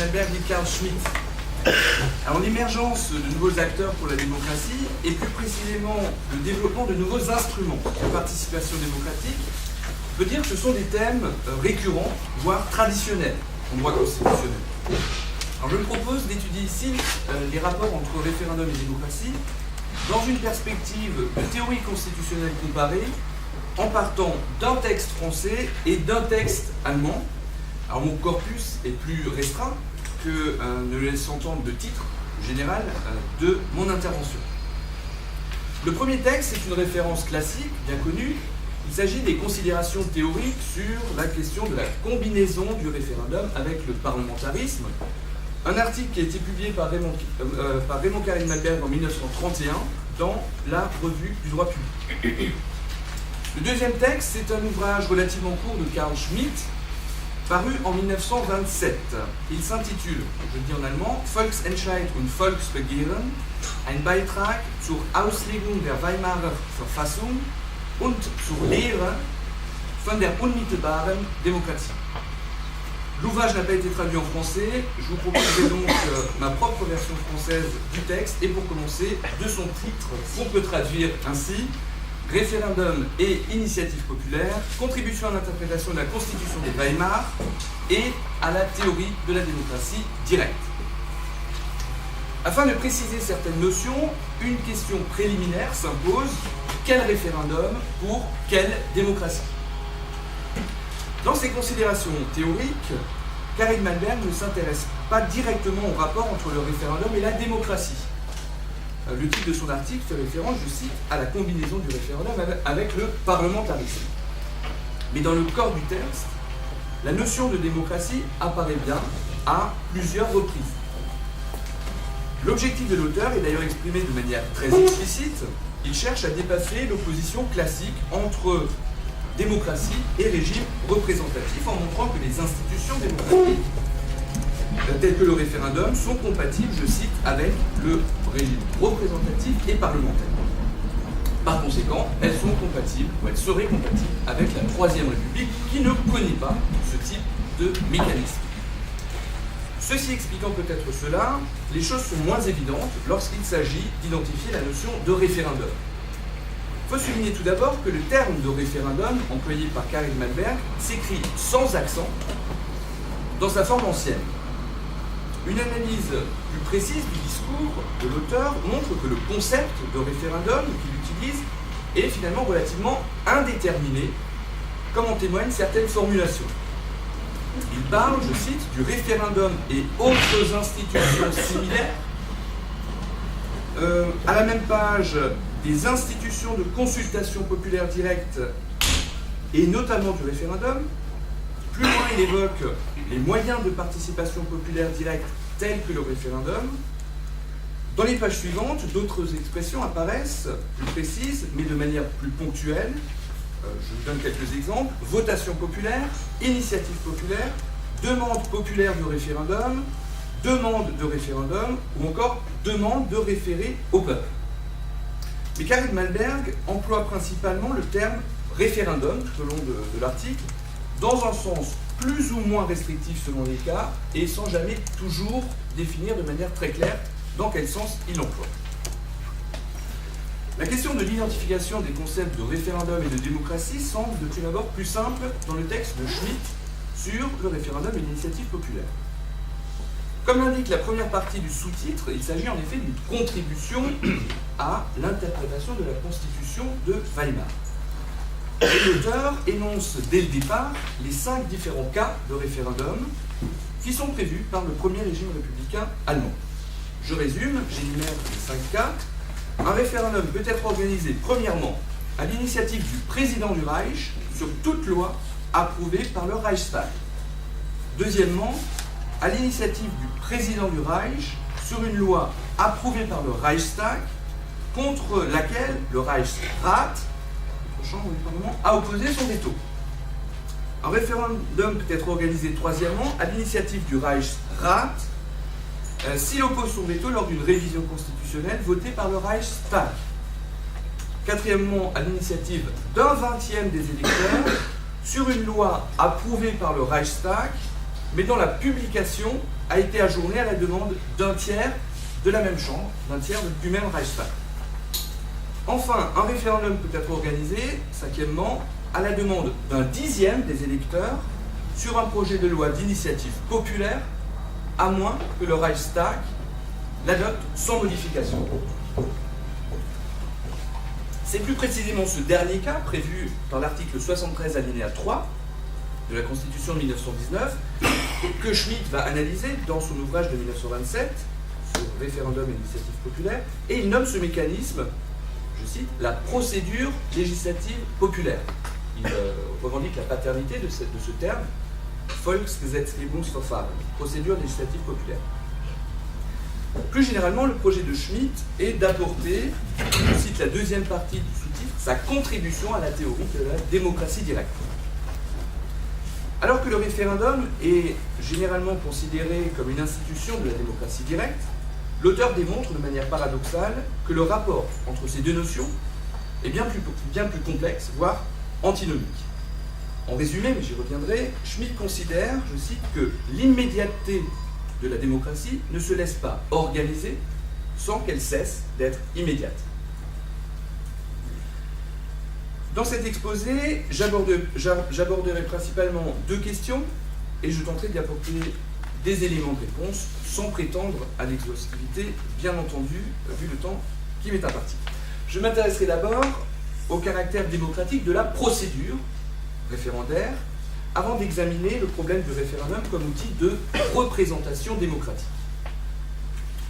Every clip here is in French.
Malberg et Carl Schmitt. Alors l'émergence de nouveaux acteurs pour la démocratie et plus précisément le développement de nouveaux instruments de participation démocratique, on peut dire que ce sont des thèmes récurrents, voire traditionnels en droit constitutionnel. Alors je me propose d'étudier ici les rapports entre référendum et démocratie dans une perspective de théorie constitutionnelle comparée en partant d'un texte français et d'un texte allemand. Alors mon corpus est plus restreint que ne laisse entendre le titre général de mon intervention. Le premier texte est une référence classique, bien connue. Il s'agit des considérations théoriques sur la question de la combinaison du référendum avec le parlementarisme. Un article qui a été publié par Raymond Carré de Malberg en 1931 dans la Revue du droit public. Le deuxième texte, c'est un ouvrage relativement court de Carl Schmitt, paru en 1927. Il s'intitule, je le dis en allemand, Volksentscheid und Volksbegehren, ein Beitrag zur Auslegung der Weimarer Verfassung und zur Lehre von der unmittelbaren Demokratie. L'ouvrage n'a pas été traduit en français, je vous proposerai donc ma propre version française du texte, et pour commencer, de son titre, qu'on peut traduire ainsi, Référendum et initiative populaire, contribution à l'interprétation de la Constitution des Weimar et à la théorie de la démocratie directe. Afin de préciser certaines notions, une question préliminaire s'impose: quel référendum pour quelle démocratie? Dans ces considérations théoriques, Carré de Malberg ne s'intéresse pas directement au rapport entre le référendum et la démocratie. Le titre de son article fait référence, je cite, à la combinaison du référendum avec le parlementarisme. Mais dans le corps du texte, la notion de démocratie apparaît bien à plusieurs reprises. L'objectif de l'auteur est d'ailleurs exprimé de manière très explicite. Il cherche à dépasser l'opposition classique entre démocratie et régime représentatif en montrant que les institutions démocratiques telles que le référendum sont compatibles, je cite, avec le régime représentatif et parlementaire. Par conséquent, elles sont compatibles, ou elles seraient compatibles avec la Troisième République qui ne connaît pas ce type de mécanisme. Ceci expliquant peut-être cela, les choses sont moins évidentes lorsqu'il s'agit d'identifier la notion de référendum. Il faut souligner tout d'abord que le terme de référendum employé par Carré de Malberg s'écrit sans accent dans sa forme ancienne. Une analyse plus précise du discours de l'auteur montre que le concept de référendum qu'il utilise est finalement relativement indéterminé, comme en témoignent certaines formulations. Il parle, je cite, du référendum et autres institutions similaires. À la même page, des institutions de consultation populaire directe et notamment du référendum. Plus loin, il évoque les moyens de participation populaire directe tels que le référendum. Dans les pages suivantes, d'autres expressions apparaissent, plus précises, mais de manière plus ponctuelle. Je vous donne quelques exemples. Votation populaire, initiative populaire, demande populaire de référendum, demande de référendum, ou encore demande de référer au peuple. Mais Carré de Malberg emploie principalement le terme référendum tout au long de l'article, dans un sens plus ou moins restrictif selon les cas, et sans jamais toujours définir de manière très claire dans quel sens il l'emploie. La question de l'identification des concepts de référendum et de démocratie semble de prime abord plus simple dans le texte de Schmitt sur le référendum et l'initiative populaire. Comme l'indique la première partie du sous-titre, il s'agit en effet d'une contribution à l'interprétation de la Constitution de Weimar. Et l'auteur énonce dès le départ les 5 différents cas de référendum qui sont prévus par le premier régime républicain allemand. Je résume, j'énumère les 5 cas. Un référendum peut être organisé, premièrement, à l'initiative du président du Reich sur toute loi approuvée par le Reichstag. Deuxièmement, à l'initiative du président du Reich sur une loi approuvée par le Reichstag contre laquelle le Reichsrat, notre chambre du Parlement, a opposé son veto. Un référendum peut être organisé, troisièmement, à l'initiative du Reichsrat s'il oppose son veto lors d'une révision constitutionnelle votée par le Reichstag. Quatrièmement, à l'initiative d'un 20e des électeurs sur une loi approuvée par le Reichstag, mais dont la publication a été ajourné à la demande d'un tiers de la même chambre, d'un tiers du même Reichstag. Enfin, un référendum peut être organisé, cinquièmement, à la demande d'un dixième des électeurs sur un projet de loi d'initiative populaire, à moins que le Reichstag l'adopte sans modification. C'est plus précisément ce dernier cas, prévu par l'article 73 alinéa 3 de la Constitution de 1919, que Schmitt va analyser dans son ouvrage de 1927 sur référendum et initiative populaire, et il nomme ce mécanisme, je cite, la procédure législative populaire. Il revendique la paternité de ce terme, Volksgesetzgebungsverfahren, procédure législative populaire. Plus généralement, le projet de Schmitt est d'apporter, je cite la deuxième partie du sous-titre, sa contribution à la théorie de la démocratie directe. Alors que le référendum est généralement considéré comme une institution de la démocratie directe, l'auteur démontre de manière paradoxale que le rapport entre ces deux notions est bien plus complexe, voire antinomique. En résumé, mais j'y reviendrai, Schmitt considère, je cite, que l'immédiateté de la démocratie ne se laisse pas organiser sans qu'elle cesse d'être immédiate. Dans cet exposé, j'aborderai principalement deux questions et je tenterai d'y apporter des éléments de réponse sans prétendre à l'exhaustivité, bien entendu, vu le temps qui m'est imparti. Je m'intéresserai d'abord au caractère démocratique de la procédure référendaire avant d'examiner le problème du référendum comme outil de représentation démocratique.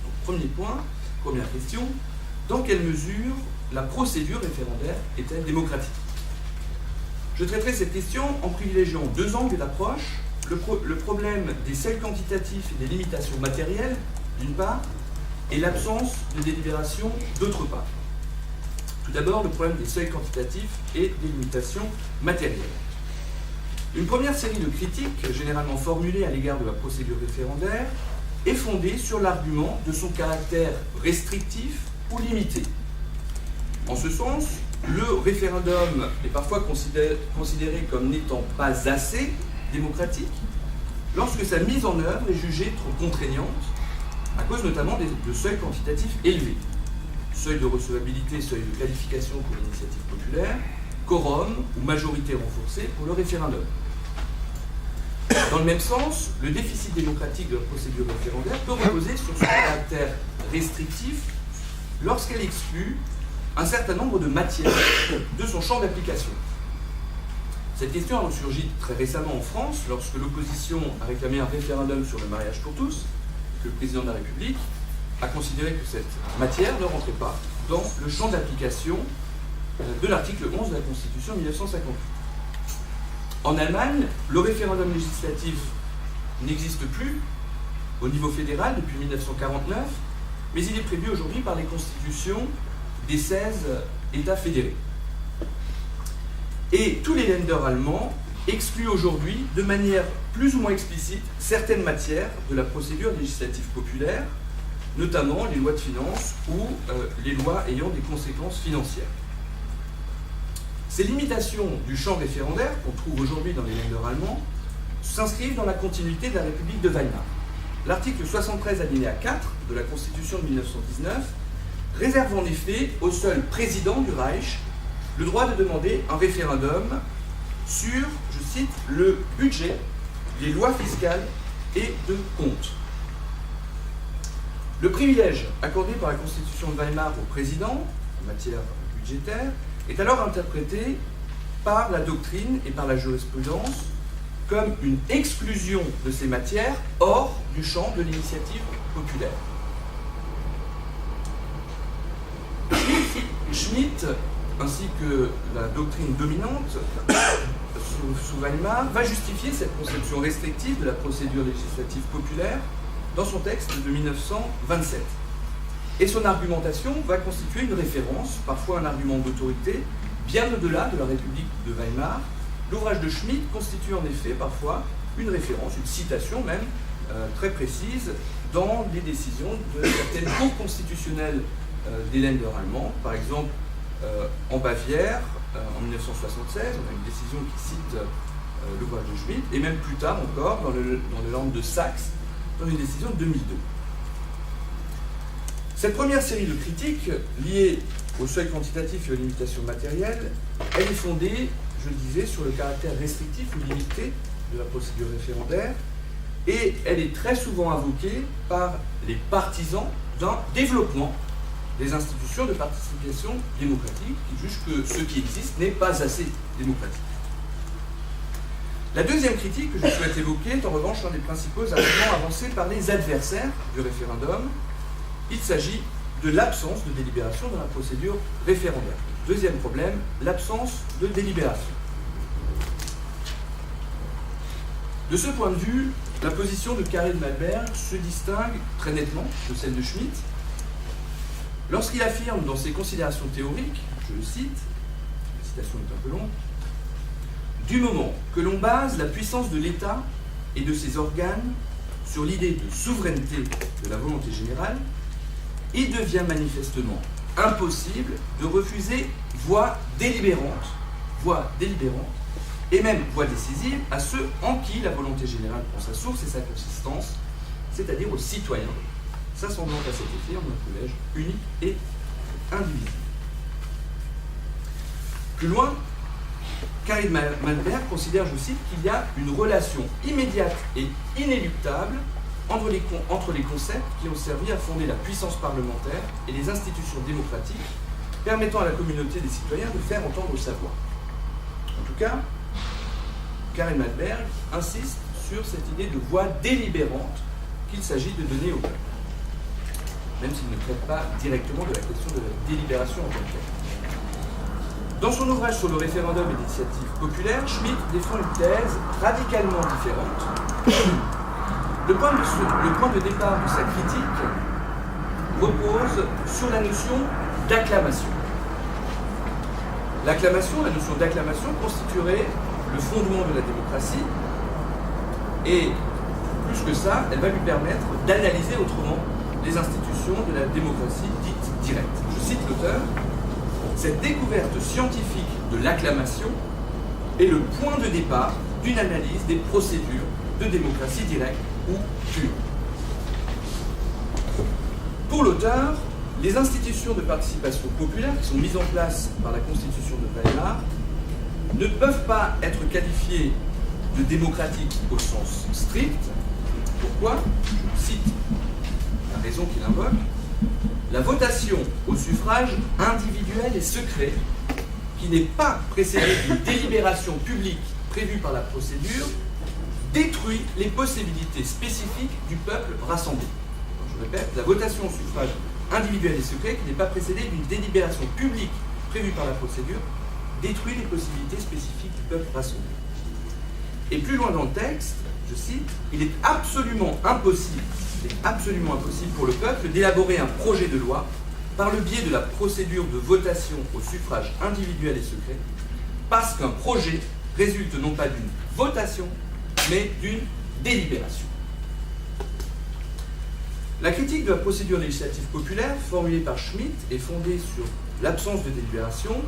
Donc, premier point, première question, dans quelle mesure la procédure référendaire est-elle démocratique? Je traiterai cette question en privilégiant deux angles d'approche, le problème des seuils quantitatifs et des limitations matérielles, d'une part, et l'absence de délibération, d'autre part. Tout d'abord, le problème des seuils quantitatifs et des limitations matérielles. Une première série de critiques, généralement formulées à l'égard de la procédure référendaire, est fondée sur l'argument de son caractère restrictif ou limité. En ce sens, le référendum est parfois considéré comme n'étant pas assez démocratique lorsque sa mise en œuvre est jugée trop contraignante, à cause notamment de seuils quantitatifs élevés. Seuil de recevabilité, seuil de qualification pour l'initiative populaire, quorum ou majorité renforcée pour le référendum. Dans le même sens, le déficit démocratique de la procédure référendaire peut reposer sur son caractère restrictif lorsqu'elle exclut un certain nombre de matières de son champ d'application. Cette question a ressurgi très récemment en France lorsque l'opposition a réclamé un référendum sur le mariage pour tous, que le président de la République a considéré que cette matière ne rentrait pas dans le champ d'application de l'article 11 de la Constitution de 1958. En Allemagne, le référendum législatif n'existe plus au niveau fédéral depuis 1949, mais il est prévu aujourd'hui par les constitutions des 16 États fédérés. Et tous les Länder allemands excluent aujourd'hui, de manière plus ou moins explicite, certaines matières de la procédure législative populaire, notamment les lois de finances ou les lois ayant des conséquences financières. Ces limitations du champ référendaire qu'on trouve aujourd'hui dans les Länder allemands s'inscrivent dans la continuité de la République de Weimar. L'article 73 alinéa 4 de la Constitution de 1919 réserve en effet au seul président du Reich le droit de demander un référendum sur, je cite, le budget, les lois fiscales et de compte. Le privilège accordé par la Constitution de Weimar au président en matière budgétaire est alors interprété par la doctrine et par la jurisprudence comme une exclusion de ces matières hors du champ de l'initiative populaire. Schmitt, ainsi que la doctrine dominante sous Weimar, va justifier cette conception restrictive de la procédure législative populaire dans son texte de 1927. Et son argumentation va constituer une référence, parfois un argument d'autorité, bien au-delà de la République de Weimar. L'ouvrage de Schmitt constitue en effet parfois une référence, une citation même, très précise dans les décisions de certaines cours constitutionnelles des Länder allemands. Par exemple, en Bavière, en 1976, on a une décision qui cite l'ouvrage de Schmitt, et même plus tard encore, dans le Land de Saxe, dans une décision de 2002. Cette première série de critiques liées au seuil quantitatif et aux limitations matérielles, elle est fondée, je le disais, sur le caractère restrictif ou limité de la procédure référendaire, et elle est très souvent invoquée par les partisans d'un développement des institutions de participation démocratique qui jugent que ce qui existe n'est pas assez démocratique. La deuxième critique que je souhaite évoquer est en revanche l'un des principaux arguments avancés par les adversaires du référendum. Il s'agit de l'absence de délibération dans la procédure référendaire. Deuxième problème, l'absence de délibération. De ce point de vue, la position de Karim Malberg se distingue très nettement de celle de Schmitt lorsqu'il affirme dans ses considérations théoriques, je le cite, la citation est un peu longue, « Du moment que l'on base la puissance de l'État et de ses organes sur l'idée de souveraineté de la volonté générale, il devient manifestement impossible de refuser voix délibérante, et même voix décisive à ceux en qui la volonté générale prend sa source et sa consistance, c'est-à-dire aux citoyens, s'assemblant à cet effet en un collège unique et indivisible. » Plus loin, Karim Malberg considère, je cite, qu'il y a une relation immédiate et inéluctable entre les concepts qui ont servi à fonder la puissance parlementaire et les institutions démocratiques permettant à la communauté des citoyens de faire entendre sa voix. En tout cas, Karim Malberg insiste sur cette idée de voix délibérante qu'il s'agit de donner au peuple, même s'il ne traite pas directement de la question de la délibération en tant que telle. Dans son ouvrage sur le référendum et l'initiative populaire, Schmitt défend une thèse radicalement différente. Le point de départ de sa critique repose sur la notion d'acclamation. La notion d'acclamation constituerait le fondement de la démocratie et, plus que ça, elle va lui permettre d'analyser autrement les institutions de la démocratie dite directe. Je cite l'auteur, « Cette découverte scientifique de l'acclamation est le point de départ d'une analyse des procédures de démocratie directe ou pure. » Pour l'auteur, les institutions de participation populaire qui sont mises en place par la Constitution de Weimar ne peuvent pas être qualifiées de démocratiques au sens strict. Pourquoi ? Je cite la raison qu'il invoque. La votation au suffrage individuel et secret, qui n'est pas précédée d'une délibération publique prévue par la procédure, détruit les possibilités spécifiques du peuple rassemblé. Je répète, la votation au suffrage individuel et secret, qui n'est pas précédée d'une délibération publique prévue par la procédure, détruit les possibilités spécifiques du peuple rassemblé. Et plus loin dans le texte, je cite, il est absolument impossible pour le peuple d'élaborer un projet de loi par le biais de la procédure de votation au suffrage individuel et secret, parce qu'un projet résulte non pas d'une votation, mais d'une délibération. La critique de la procédure législative populaire, formulée par Schmitt et fondée sur l'absence de délibération,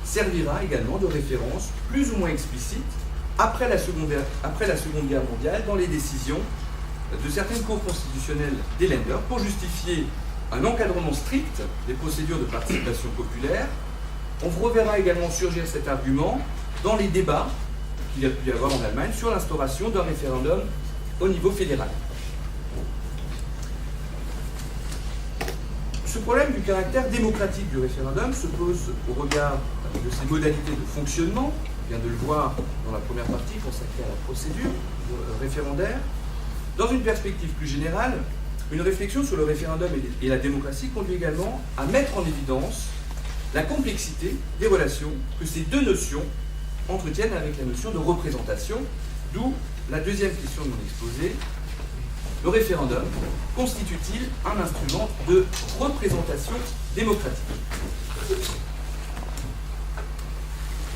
servira également de référence plus ou moins explicite après la Seconde Guerre mondiale dans les décisions de certaines cours constitutionnelles des Länder pour justifier un encadrement strict des procédures de participation populaire. On reverra également surgir cet argument dans les débats qu'il y a pu y avoir en Allemagne sur l'instauration d'un référendum au niveau fédéral. Ce problème du caractère démocratique du référendum se pose au regard de ses modalités de fonctionnement, on vient de le voir dans la première partie consacrée à la procédure référendaire. Dans une perspective plus générale, une réflexion sur le référendum et la démocratie conduit également à mettre en évidence la complexité des relations que ces deux notions entretiennent avec la notion de représentation, d'où la deuxième question de mon exposé. Le référendum constitue-t-il un instrument de représentation démocratique ?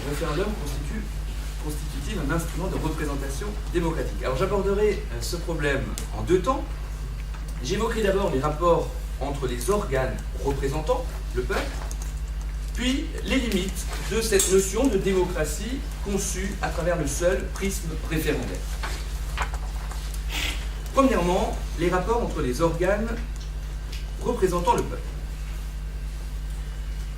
Le référendum constitue-t-il un instrument de représentation démocratique ? Alors j'aborderai ce problème en deux temps. J'évoquerai d'abord les rapports entre les organes représentants, le peuple, puis les limites de cette notion de démocratie conçue à travers le seul prisme référendaire. Premièrement, les rapports entre les organes représentant le peuple.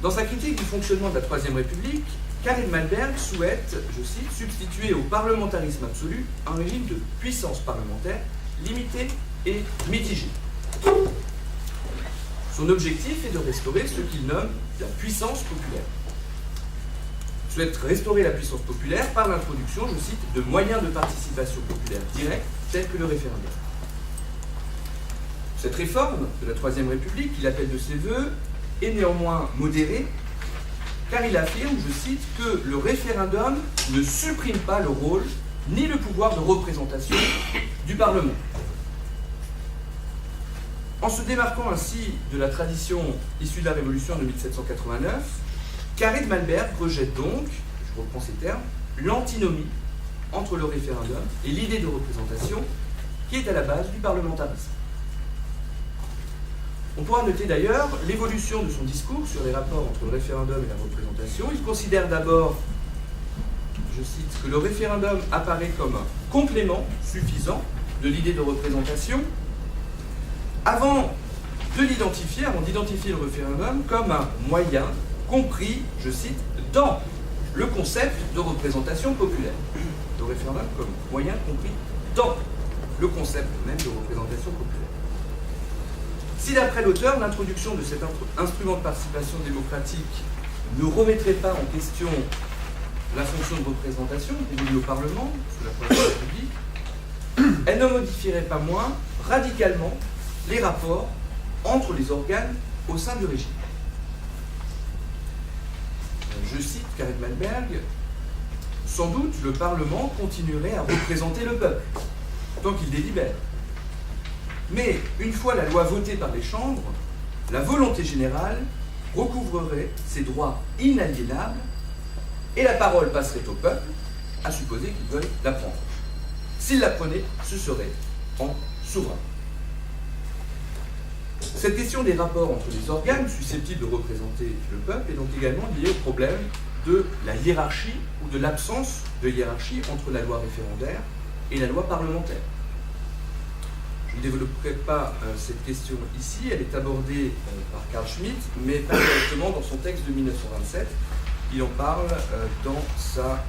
Dans sa critique du fonctionnement de la Troisième République, Karl Malberg souhaite, je cite, substituer au parlementarisme absolu un régime de puissance parlementaire limité et mitigé. Son objectif est de restaurer ce qu'il nomme la puissance populaire. Il souhaite restaurer la puissance populaire par l'introduction, je cite, de moyens de participation populaire directe tels que le référendum. Cette réforme de la Troisième République, qu'il appelle de ses voeux, est néanmoins modérée, car il affirme, je cite, que le référendum ne supprime pas le rôle ni le pouvoir de représentation du Parlement. En se démarquant ainsi de la tradition issue de la Révolution de 1789, Karl Malberg rejette donc, je reprends ces termes, l'antinomie entre le référendum et l'idée de représentation qui est à la base du parlementarisme. On pourra noter d'ailleurs l'évolution de son discours sur les rapports entre le référendum et la représentation. Il considère d'abord, je cite, que le référendum apparaît comme un complément suffisant de l'idée de représentation, avant d'identifier le référendum comme un moyen compris, je cite, dans le concept de représentation populaire. Le référendum comme moyen compris dans le concept même de représentation populaire. Si d'après l'auteur, l'introduction de cet instrument de participation démocratique ne remettrait pas en question la fonction de représentation dévolue au Parlement sous la Première République, elle ne modifierait pas moins radicalement les rapports entre les organes au sein du régime. Je cite Karl Malberg, « Sans doute le Parlement continuerait à représenter le peuple, tant qu'il délibère. Mais une fois la loi votée par les chambres, la volonté générale recouvrerait ses droits inaliénables et la parole passerait au peuple, à supposer qu'il veuille la prendre. S'il la prenait, ce serait en souverain. » Cette question des rapports entre les organes susceptibles de représenter le peuple est donc également liée au problème de la hiérarchie ou de l'absence de hiérarchie entre la loi référendaire et la loi parlementaire. Je ne développerai pas cette question ici, elle est abordée par Carl Schmitt, mais pas directement dans son texte de 1927. Il en parle dans sa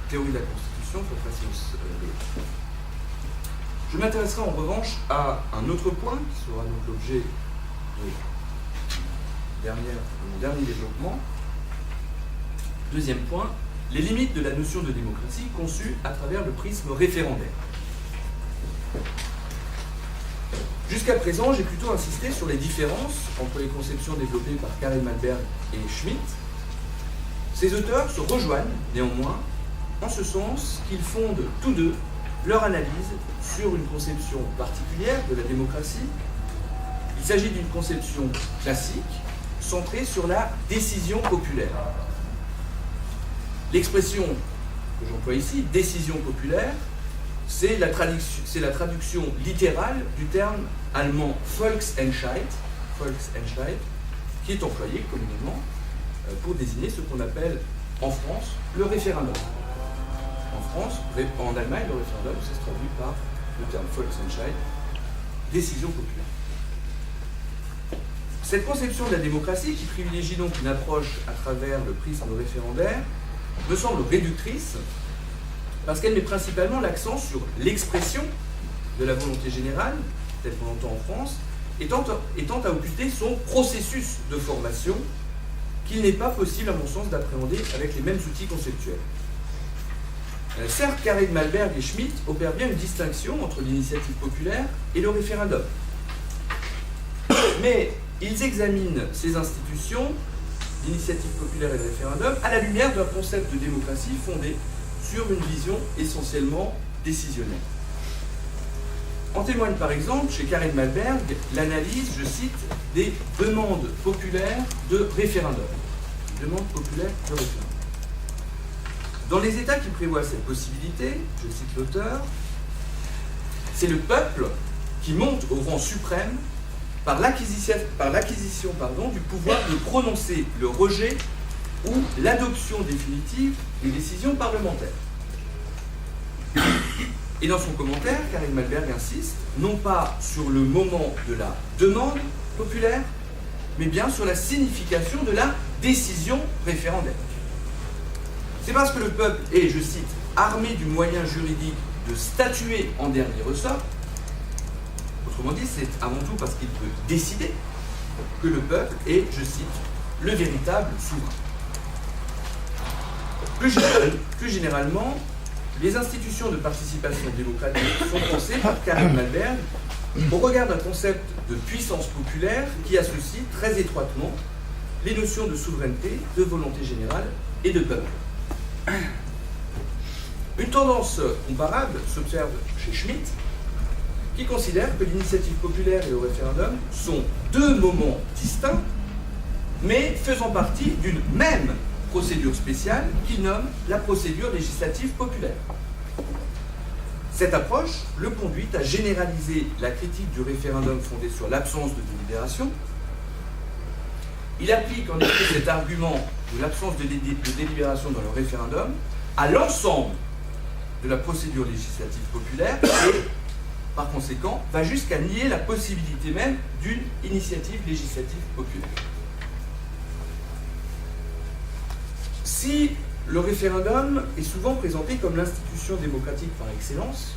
théorie de la Constitution, Je m'intéresserai en revanche à un autre point, qui sera donc l'objet de mon dernier développement. Deuxième point, les limites de la notion de démocratie conçue à travers le prisme référendaire. Jusqu'à présent, j'ai plutôt insisté sur les différences entre les conceptions développées par Karl Malberg et Schmitt. Ces auteurs se rejoignent néanmoins en ce sens qu'ils fondent tous deux leur analyse sur une conception particulière de la démocratie. Il s'agit d'une conception classique centrée sur la décision populaire. L'expression que j'emploie ici, décision populaire, c'est la traduction littérale du terme allemand Volksentscheid, qui est employé communément pour désigner ce qu'on appelle en France le référendum. En Allemagne, le référendum, ça se traduit par le terme Volksentscheid, décision populaire. Cette conception de la démocratie, qui privilégie donc une approche à travers le prisme référendaire, me semble réductrice, parce qu'elle met principalement l'accent sur l'expression de la volonté générale, telle qu'on l'entend en France, et tente à occulter son processus de formation, qu'il n'est pas possible, à mon sens, d'appréhender avec les mêmes outils conceptuels. Certes, Karl Malberg et Schmitt opèrent bien une distinction entre l'initiative populaire et le référendum. Mais ils examinent ces institutions, l'initiative populaire et le référendum, à la lumière d'un concept de démocratie fondé sur une vision essentiellement décisionnelle. En témoigne par exemple, chez Karl Malberg, l'analyse, je cite, des demandes populaires de référendum. Demandes populaires de référendum. Dans les États qui prévoient cette possibilité, je cite l'auteur, c'est le peuple qui monte au rang suprême par l'acquisition du pouvoir de prononcer le rejet ou l'adoption définitive des décisions parlementaires. Et dans son commentaire, Karin Malberg insiste non pas sur le moment de la demande populaire, mais bien sur la signification de la décision référendaire. C'est parce que le peuple est, je cite, armé du moyen juridique de statuer en dernier ressort, autrement dit, c'est avant tout parce qu'il peut décider, que le peuple est, je cite, le véritable souverain. Plus généralement, les institutions de participation démocratique sont pensées par Karin Malberg au regard d'un concept de puissance populaire qui associe très étroitement les notions de souveraineté, de volonté générale et de peuple. Une tendance comparable s'observe chez Schmitt, qui considère que l'initiative populaire et le référendum sont deux moments distincts, mais faisant partie d'une même procédure spéciale qu'il nomme la procédure législative populaire. Cette approche le conduit à généraliser la critique du référendum fondée sur l'absence de délibération. Il applique en effet cet argument de l'absence de délibération dans le référendum à l'ensemble de la procédure législative populaire et, par conséquent, va jusqu'à nier la possibilité même d'une initiative législative populaire. Si le référendum est souvent présenté comme l'institution démocratique par excellence,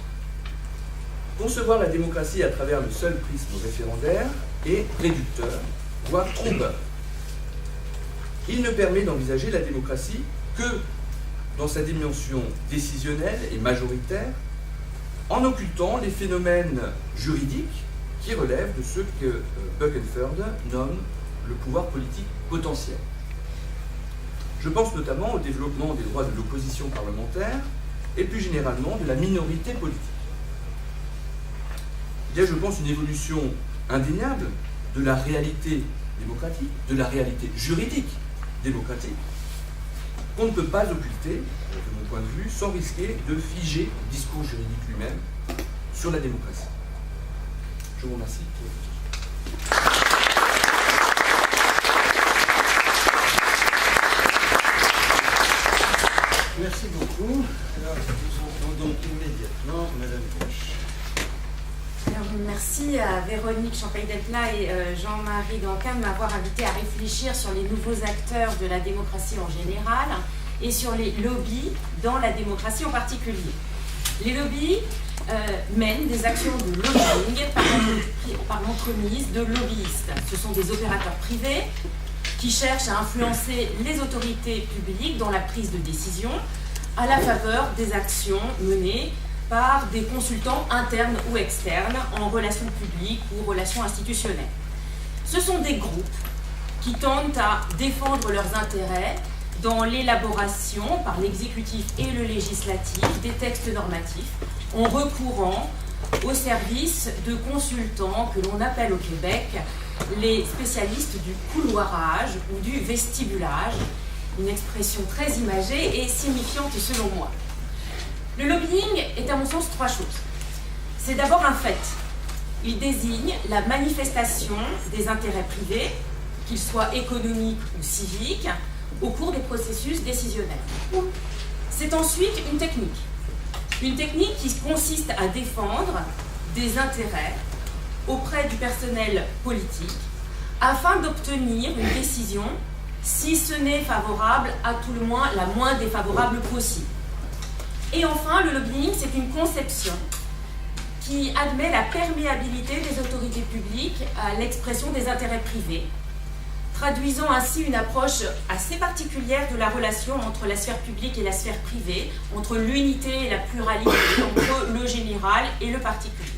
concevoir la démocratie à travers le seul prisme référendaire est réducteur, voire trompeur. Il ne permet d'envisager la démocratie que dans sa dimension décisionnelle et majoritaire, en occultant les phénomènes juridiques qui relèvent de ce que Buckenford nomme le pouvoir politique potentiel. Je pense notamment au développement des droits de l'opposition parlementaire et plus généralement de la minorité politique. Il y a, je pense, une évolution indéniable de la réalité démocratique, de la réalité juridique démocratique, qu'on ne peut pas occulter, de mon point de vue, sans risquer de figer le discours juridique lui-même sur la démocratie. Je vous remercie pour votre attention. Merci beaucoup. Alors, nous entendons immédiatement Madame Bosch. Alors, merci à Véronique Champagne d'être là et Jean-Marie Danquin de m'avoir invité à réfléchir sur les nouveaux acteurs de la démocratie en général et sur les lobbies dans la démocratie en particulier. Les lobbies mènent des actions de lobbying par l'entremise de lobbyistes. Ce sont des opérateurs privés qui cherchent à influencer les autorités publiques dans la prise de décision à la faveur des actions menées par des consultants internes ou externes en relations publiques ou relations institutionnelles. Ce sont des groupes qui tentent à défendre leurs intérêts dans l'élaboration par l'exécutif et le législatif des textes normatifs en recourant au service de consultants que l'on appelle au Québec les spécialistes du couloirage ou du vestibulage, une expression très imagée et signifiante selon moi. Le lobbying est à mon sens trois choses. C'est d'abord un fait. Il désigne la manifestation des intérêts privés, qu'ils soient économiques ou civiques, au cours des processus décisionnels. C'est ensuite une technique qui consiste à défendre des intérêts auprès du personnel politique afin d'obtenir une décision, si ce n'est favorable, à tout le moins la moins défavorable possible. Et enfin, le lobbying, c'est une conception qui admet la perméabilité des autorités publiques à l'expression des intérêts privés, traduisant ainsi une approche assez particulière de la relation entre la sphère publique et la sphère privée, entre l'unité et la pluralité, entre le général et le particulier.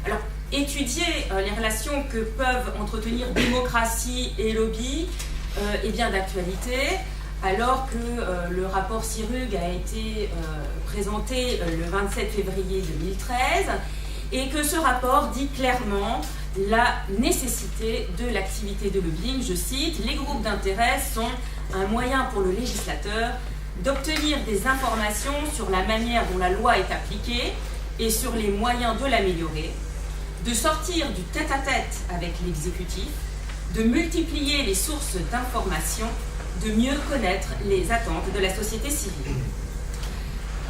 Alors, étudier les relations que peuvent entretenir démocratie et lobby est bien d'actualité, alors que le rapport Sirug a été présenté le 27 février 2013 et que ce rapport dit clairement la nécessité de l'activité de lobbying. Je cite, « Les groupes d'intérêt sont un moyen pour le législateur d'obtenir des informations sur la manière dont la loi est appliquée et sur les moyens de l'améliorer, de sortir du tête-à-tête avec l'exécutif, de multiplier les sources d'informations, de mieux connaître les attentes de la société civile. »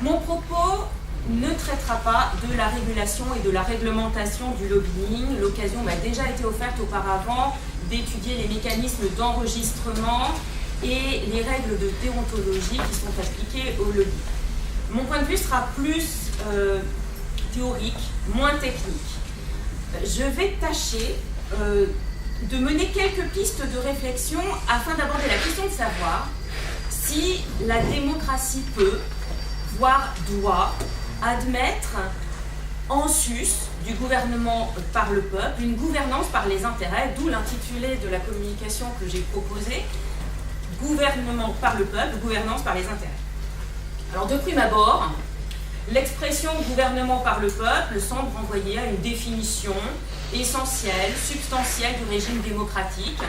Mon propos ne traitera pas de la régulation et de la réglementation du lobbying. L'occasion m'a déjà été offerte auparavant d'étudier les mécanismes d'enregistrement et les règles de déontologie qui sont appliquées au lobby. Mon point de vue sera plus théorique, moins technique. Je vais tâcher de mener quelques pistes de réflexion afin d'aborder la question de savoir si la démocratie peut, voire doit, admettre en sus du gouvernement par le peuple une gouvernance par les intérêts, d'où l'intitulé de la communication que j'ai proposée, gouvernement par le peuple, gouvernance par les intérêts. Alors de prime abord, l'expression gouvernement par le peuple semble renvoyer à une définition essentielle, substantielle du régime démocratique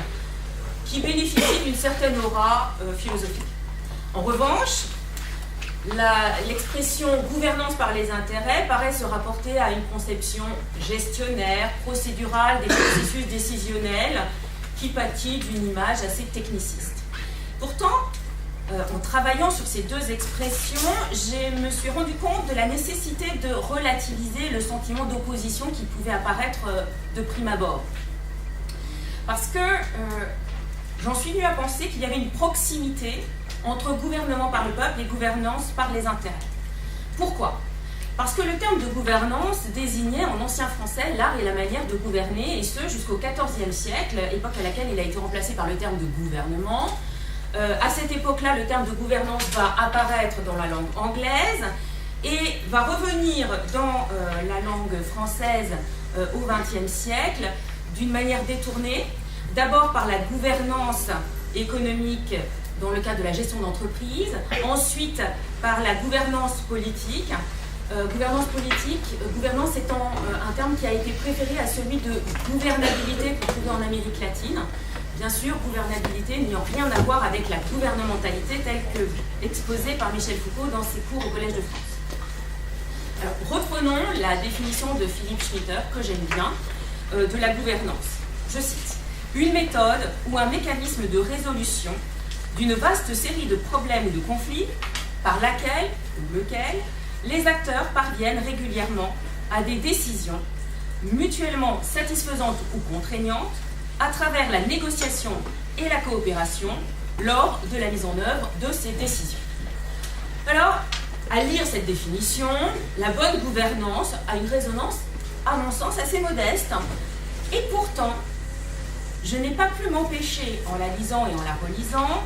qui bénéficie d'une certaine aura philosophique. En revanche, l'expression gouvernance par les intérêts paraît se rapporter à une conception gestionnaire, procédurale des processus décisionnels qui pâtit d'une image assez techniciste. Pourtant, en travaillant sur ces deux expressions, je me suis rendu compte de la nécessité de relativiser le sentiment d'opposition qui pouvait apparaître de prime abord. Parce que j'en suis venue à penser qu'il y avait une proximité entre gouvernement par le peuple et gouvernance par les intérêts. Pourquoi ? Parce que le terme de gouvernance désignait en ancien français l'art et la manière de gouverner, et ce jusqu'au XIVe siècle, époque à laquelle il a été remplacé par le terme de gouvernement. À cette époque-là, le terme de gouvernance va apparaître dans la langue anglaise et va revenir dans la langue française au XXe siècle d'une manière détournée, d'abord par la gouvernance économique dans le cadre de la gestion d'entreprise, ensuite par la gouvernance politique. Gouvernance étant un terme qui a été préféré à celui de gouvernabilité qu'on trouvait en Amérique latine. Bien sûr, gouvernabilité n'ayant rien à voir avec la gouvernementalité telle que exposée par Michel Foucault dans ses cours au Collège de France. Alors, reprenons la définition de Philippe Schnitter, que j'aime bien, de la gouvernance. Je cite : « Une méthode ou un mécanisme de résolution d'une vaste série de problèmes ou de conflits par laquelle ou lequel les acteurs parviennent régulièrement à des décisions mutuellement satisfaisantes ou contraignantes à travers la négociation et la coopération lors de la mise en œuvre de ces décisions. » Alors, à lire cette définition, la bonne gouvernance a une résonance, à mon sens, assez modeste. Et pourtant, je n'ai pas pu m'empêcher, en la lisant et en la relisant,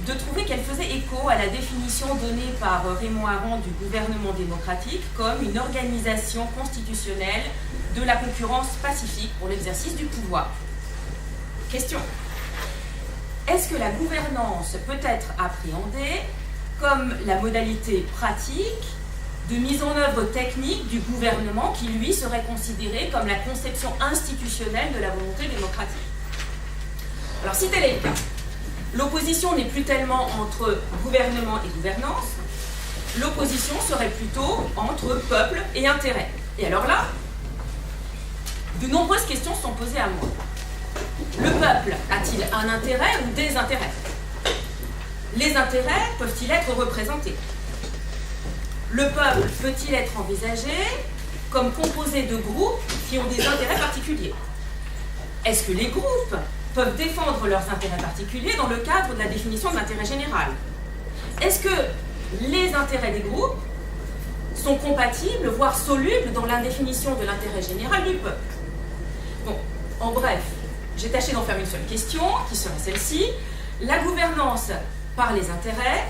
de trouver qu'elle faisait écho à la définition donnée par Raymond Aron du gouvernement démocratique comme une organisation constitutionnelle de la concurrence pacifique pour l'exercice du pouvoir. Question. Est-ce que la gouvernance peut être appréhendée comme la modalité pratique de mise en œuvre technique du gouvernement qui, lui, serait considéré comme la conception institutionnelle de la volonté démocratique ? Alors, si tel est le cas, l'opposition n'est plus tellement entre gouvernement et gouvernance, l'opposition serait plutôt entre peuple et intérêt. Et alors là, de nombreuses questions sont posées à moi. Le peuple a-t-il un intérêt ou des intérêts ? Les intérêts peuvent-ils être représentés ? Le peuple peut-il être envisagé comme composé de groupes qui ont des intérêts particuliers ? Est-ce que les groupes peuvent défendre leurs intérêts particuliers dans le cadre de la définition de l'intérêt général ? Est-ce que les intérêts des groupes sont compatibles, voire solubles dans la définition de l'intérêt général du peuple ? Bon, en bref, j'ai tâché d'en faire une seule question, qui serait celle-ci. La gouvernance par les intérêts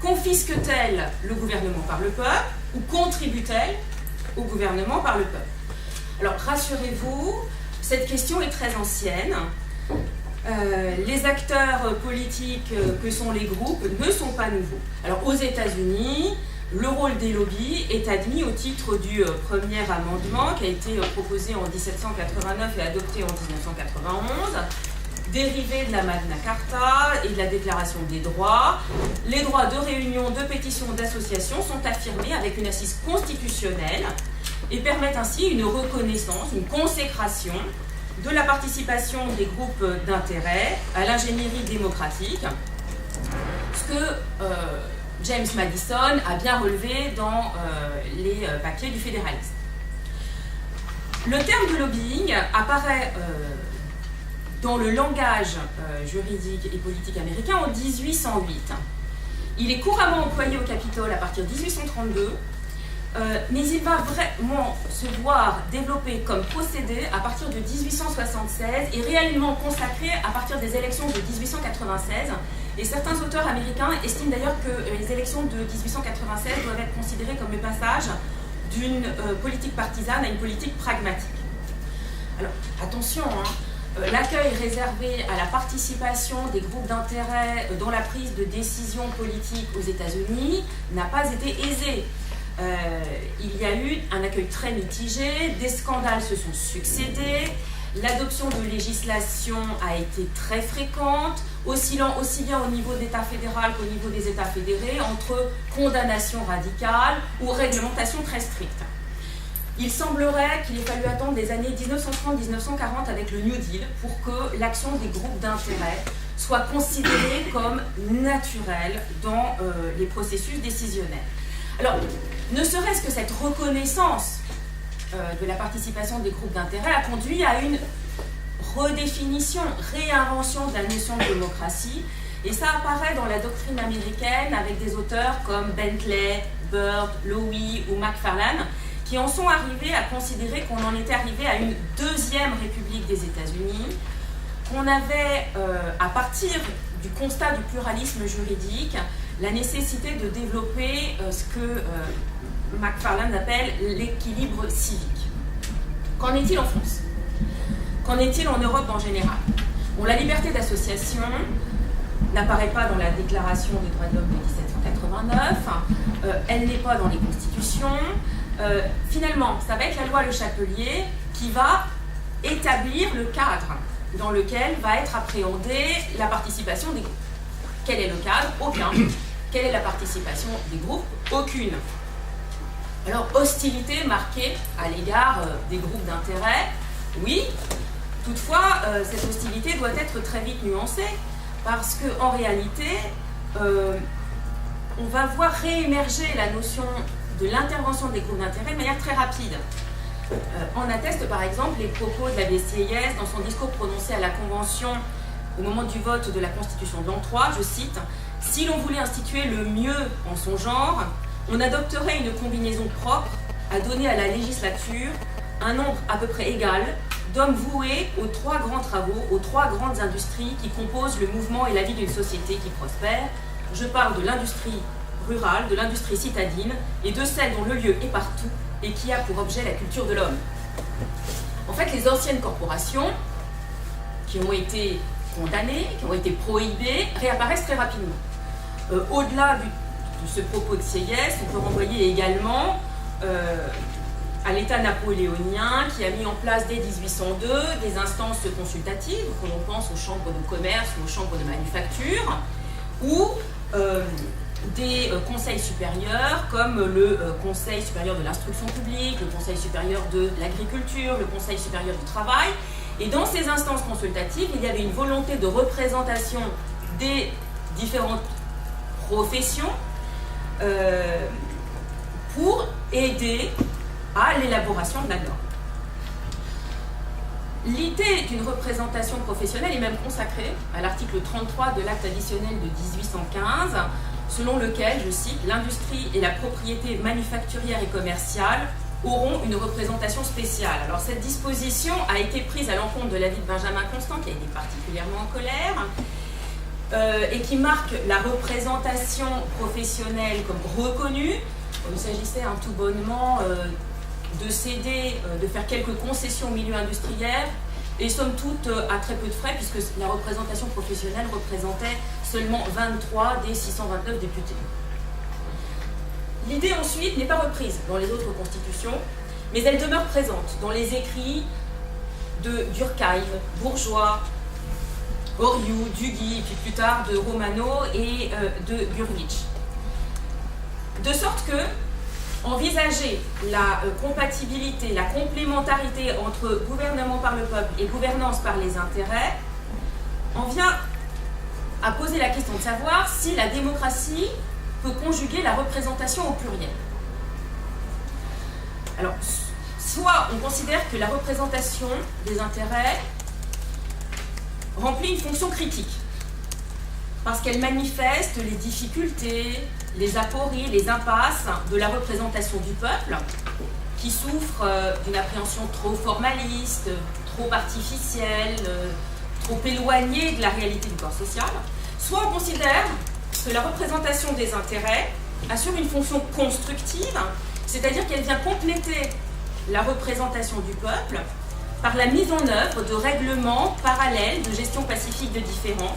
confisque-t-elle le gouvernement par le peuple ou contribue-t-elle au gouvernement par le peuple ? Alors, rassurez-vous, cette question est très ancienne. Les acteurs politiques que sont les groupes ne sont pas nouveaux. Alors, aux États-Unis, le rôle des lobbies est admis au titre du premier amendement qui a été proposé en 1789 et adopté en 1991, dérivé de la Magna Carta et de la Déclaration des droits. Les droits de réunion, de pétition, d'association sont affirmés avec une assise constitutionnelle et permettent ainsi une reconnaissance, une consécration de la participation des groupes d'intérêt à l'ingénierie démocratique, ce que James Madison a bien relevé dans les papiers du fédéralisme. Le terme de lobbying apparaît dans le langage juridique et politique américain en 1808. Il est couramment employé au Capitole à partir de 1832, mais il va vraiment se voir développé comme procédé à partir de 1876 et réellement consacré à partir des élections de 1896. Et certains auteurs américains estiment d'ailleurs que les élections de 1896 doivent être considérées comme le passage d'une politique partisane à une politique pragmatique. Alors, attention, l'accueil réservé à la participation des groupes d'intérêt dans la prise de décision politique aux États-Unis n'a pas été aisé. Il y a eu un accueil très mitigé, des scandales se sont succédés, l'adoption de législation a été très fréquente, oscillant aussi bien au niveau d'État fédéral qu'au niveau des États fédérés, entre condamnation radicale ou réglementation très stricte. Il semblerait qu'il ait fallu attendre les années 1930-1940 avec le New Deal pour que l'action des groupes d'intérêt soit considérée comme naturelle dans les processus décisionnels. Alors, ne serait-ce que cette reconnaissance de la participation des groupes d'intérêt a conduit à une redéfinition, réinvention de la notion de démocratie, et ça apparaît dans la doctrine américaine avec des auteurs comme Bentley, Byrd, Lowy ou Macfarlane, qui en sont arrivés à considérer qu'on en était arrivé à une deuxième république des États-Unis, qu'on avait, à partir du constat du pluralisme juridique, la nécessité de développer ce que Macfarlane appelle l'équilibre civique. Qu'en est-il en France? Qu'en est-il en Europe en général? Bon, la liberté d'association n'apparaît pas dans la Déclaration des droits de l'homme de 1789, elle n'est pas dans les constitutions. Finalement, ça va être la loi Le Chapelier qui va établir le cadre dans lequel va être appréhendée la participation des groupes. Quel est le cadre? Aucun. Quelle est la participation des groupes? Aucune. Alors, hostilité marquée à l'égard des groupes d'intérêt, oui. Toutefois, cette hostilité doit être très vite nuancée parce qu'en réalité, on va voir réémerger la notion de l'intervention des groupes d'intérêt de manière très rapide. En atteste par exemple les propos de la BCIS dans son discours prononcé à la Convention au moment du vote de la Constitution de l'an 3, je cite « Si l'on voulait instituer le mieux en son genre, on adopterait une combinaison propre à donner à la législature un nombre à peu près égal d'hommes voués aux trois grands travaux, aux trois grandes industries qui composent le mouvement et la vie d'une société qui prospère. Je parle de l'industrie rurale, de l'industrie citadine et de celle dont le lieu est partout et qui a pour objet la culture de l'homme. » En fait, les anciennes corporations qui ont été condamnées, qui ont été prohibées, réapparaissent très rapidement. Au-delà de ce propos de Sieyès, on peut renvoyer également à l'État napoléonien qui a mis en place dès 1802 des instances consultatives, que l'on pense aux chambres de commerce ou aux chambres de manufacture, ou des conseils supérieurs comme le Conseil supérieur de l'instruction publique, le Conseil supérieur de l'agriculture, le Conseil supérieur du travail. Et dans ces instances consultatives, il y avait une volonté de représentation des différentes professions pour aider à l'élaboration de la norme. L'idée d'une représentation professionnelle est même consacrée à l'article 33 de l'acte additionnel de 1815, selon lequel, je cite, « l'industrie et la propriété manufacturière et commerciale auront une représentation spéciale ». Alors cette disposition a été prise à l'encontre de l'avis de Benjamin Constant, qui a été particulièrement en colère, et qui marque la représentation professionnelle comme reconnue. Il s'agissait tout bonnement de céder, de faire quelques concessions au milieu industriel, et somme toute à très peu de frais, puisque la représentation professionnelle représentait seulement 23 des 629 députés. L'idée ensuite n'est pas reprise dans les autres constitutions, mais elle demeure présente dans les écrits de Durkheim, Bourgeois, Oriou, Duguy, et puis plus tard de Romano et de Gurwitch. De sorte que envisager la compatibilité, la complémentarité entre gouvernement par le peuple et gouvernance par les intérêts en vient à poser la question de savoir si la démocratie peut conjuguer la représentation au pluriel. Alors, soit on considère que la représentation des intérêts remplit une fonction critique, parce qu'elle manifeste les difficultés, les apories, les impasses de la représentation du peuple, qui souffre d'une appréhension trop formaliste, trop artificielle, trop éloignée de la réalité du corps social. Soit on considère que la représentation des intérêts assure une fonction constructive, c'est-à-dire qu'elle vient compléter la représentation du peuple par la mise en œuvre de règlements parallèles de gestion pacifique de différends,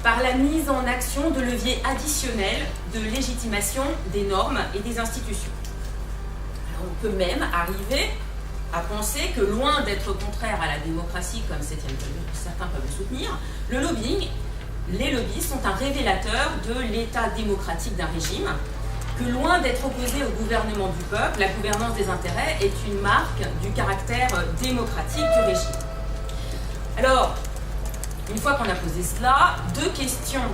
par la mise en action de leviers additionnels de légitimation des normes et des institutions. Alors on peut même arriver à penser que, loin d'être contraire à la démocratie, comme certains peuvent le soutenir, le lobbying, les lobbies sont un révélateur de l'état démocratique d'un régime, que loin d'être opposé au gouvernement du peuple, la gouvernance des intérêts est une marque du caractère démocratique du régime. Alors, une fois qu'on a posé cela, deux questions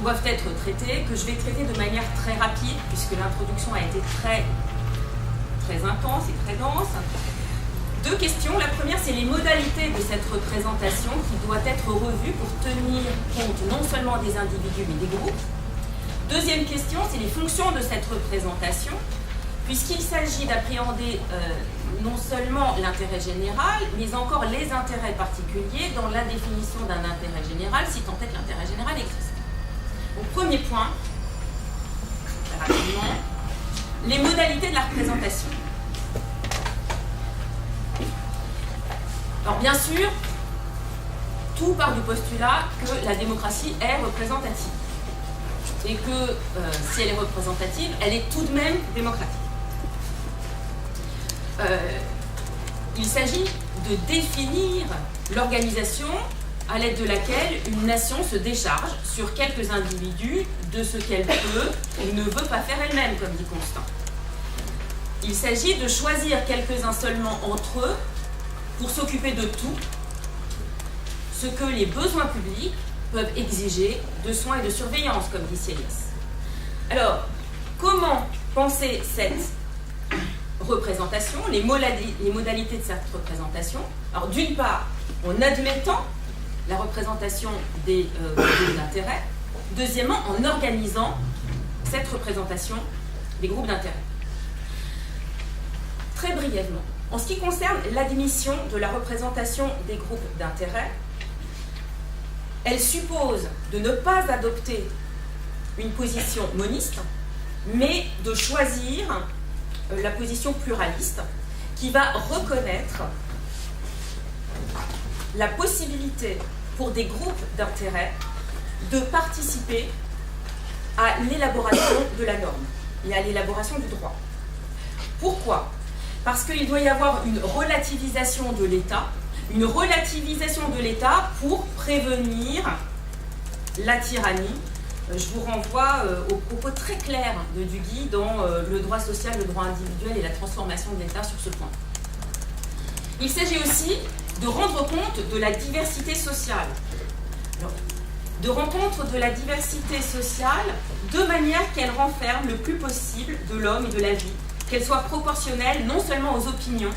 doivent être traitées, que je vais traiter de manière très rapide, puisque l'introduction a été très intense et très dense. Deux questions. La première, c'est les modalités de cette représentation qui doit être revue pour tenir compte non seulement des individus, mais des groupes. Deuxième question, c'est les fonctions de cette représentation, puisqu'il s'agit d'appréhender non seulement l'intérêt général, mais encore les intérêts particuliers dans la définition d'un intérêt général, si tant est que l'intérêt général existe. Donc, premier point, très rapidement, les modalités de la représentation. Alors bien sûr, tout part du postulat que la démocratie est représentative. Et que si elle est représentative, elle est tout de même démocratique. Il s'agit de définir l'organisation à l'aide de laquelle une nation se décharge sur quelques individus de ce qu'elle peut ou ne veut pas faire elle-même, comme dit Constant. Il s'agit de choisir quelques-uns seulement entre eux pour s'occuper de tout, ce que les besoins publics peuvent exiger de soins et de surveillance, comme dit Sieyès. Alors, comment penser cette représentation, les modalités de cette représentation? Alors, d'une part, en admettant la représentation des groupes d'intérêt. Deuxièmement, en organisant cette représentation des groupes d'intérêt. Très brièvement, en ce qui concerne l'admission de la représentation des groupes d'intérêt, elle suppose de ne pas adopter une position moniste, mais de choisir la position pluraliste qui va reconnaître la possibilité pour des groupes d'intérêt de participer à l'élaboration de la norme et à l'élaboration du droit. Pourquoi ? Parce qu'il doit y avoir une relativisation de l'État, pour prévenir la tyrannie. Je vous renvoie aux propos très clairs de Duguy dans le droit social, le droit individuel et la transformation de l'État sur ce point. Il s'agit aussi de rendre compte de la diversité sociale. Alors, de rendre compte de la diversité sociale de manière qu'elle renferme le plus possible de l'homme et de la vie, qu'elle soit proportionnelle non seulement aux opinions,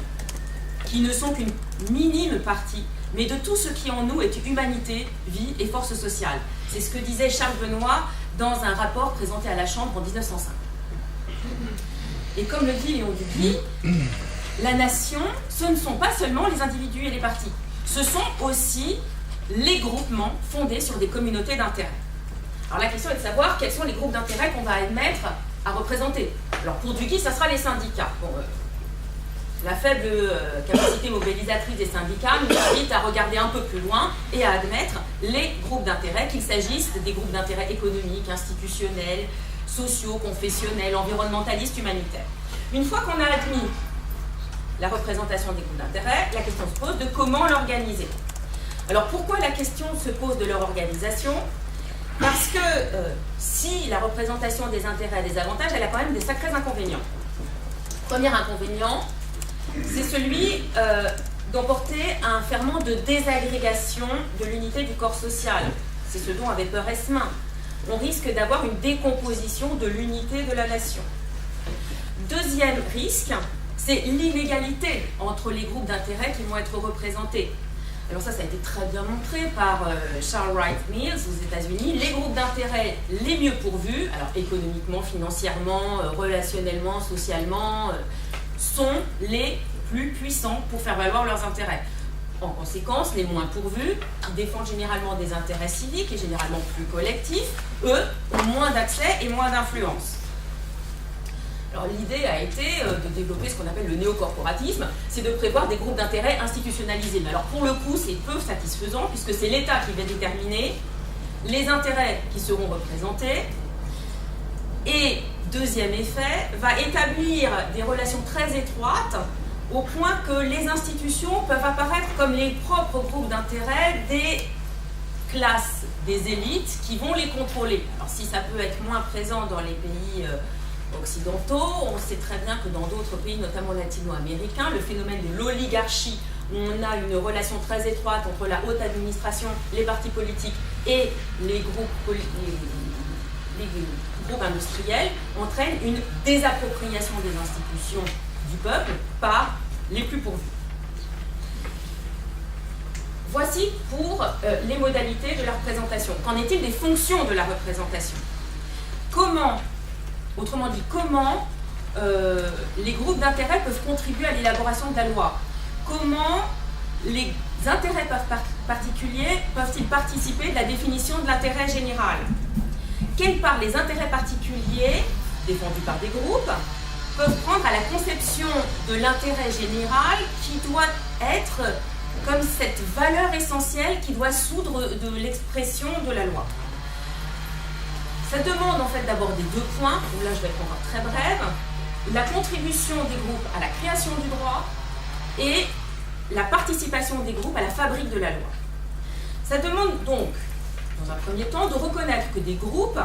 qui ne sont qu'une minime partie, mais de tout ce qui en nous est humanité, vie et force sociale. C'est ce que disait Charles Benoît dans un rapport présenté à la Chambre en 1905. Et comme le dit Léon Duguy, la nation, ce ne sont pas seulement les individus et les partis, ce sont aussi les groupements fondés sur des communautés d'intérêt. Alors la question est de savoir quels sont les groupes d'intérêt qu'on va admettre à représenter. Alors pour Duguy, ça sera les syndicats. Bon, la faible capacité mobilisatrice des syndicats nous invite à regarder un peu plus loin et à admettre les groupes d'intérêt, qu'il s'agisse des groupes d'intérêt économiques, institutionnels, sociaux, confessionnels, environnementalistes, humanitaires. Une fois qu'on a admis la représentation des groupes d'intérêt, la question se pose de comment l'organiser. Alors pourquoi la question se pose de leur organisation ? Parce que si la représentation des intérêts a des avantages, elle a quand même des sacrés inconvénients. Premier inconvénient, c'est celui d'emporter un ferment de désagrégation de l'unité du corps social. C'est ce dont avait peur Esmin. on risque d'avoir une décomposition de l'unité de la nation. Deuxième risque, c'est l'inégalité entre les groupes d'intérêt qui vont être représentés. Alors ça a été très bien montré par Charles Wright Mills aux États-Unis. Les groupes d'intérêt les mieux pourvus, alors économiquement, financièrement, relationnellement, socialement, sont les plus puissants pour faire valoir leurs intérêts. En conséquence, les moins pourvus, qui défendent généralement des intérêts civiques et généralement plus collectifs, eux, ont moins d'accès et moins d'influence. Alors l'idée a été de développer ce qu'on appelle le néocorporatisme, c'est de prévoir des groupes d'intérêt institutionnalisés. Mais alors pour le coup, c'est peu satisfaisant puisque c'est l'État qui va déterminer les intérêts qui seront représentés. Et deuxième effet, va établir des relations très étroites au point que les institutions peuvent apparaître comme les propres groupes d'intérêt des classes, des élites qui vont les contrôler. Alors si ça peut être moins présent dans les pays occidentaux, on sait très bien que dans d'autres pays, notamment latino-américains, le phénomène de l'oligarchie, où on a une relation très étroite entre la haute administration, les partis politiques et les groupes industriels, entraîne une désappropriation des institutions du peuple par les plus pourvus. Voici pour les modalités de la représentation. Qu'en est-il des fonctions de la représentation? Comment, autrement dit, comment les groupes d'intérêt peuvent contribuer à l'élaboration de la loi? Comment les intérêts particuliers peuvent-ils participer de la définition de l'intérêt général? Quelle part les intérêts particuliers, défendus par des groupes, peuvent prendre à la conception de l'intérêt général qui doit être comme cette valeur essentielle qui doit soudre de l'expression de la loi? Ça demande en fait d'aborder deux points, où là je vais être encore très brève: la contribution des groupes à la création du droit et la participation des groupes à la fabrique de la loi. Ça demande donc, dans un premier temps, de reconnaître que des groupes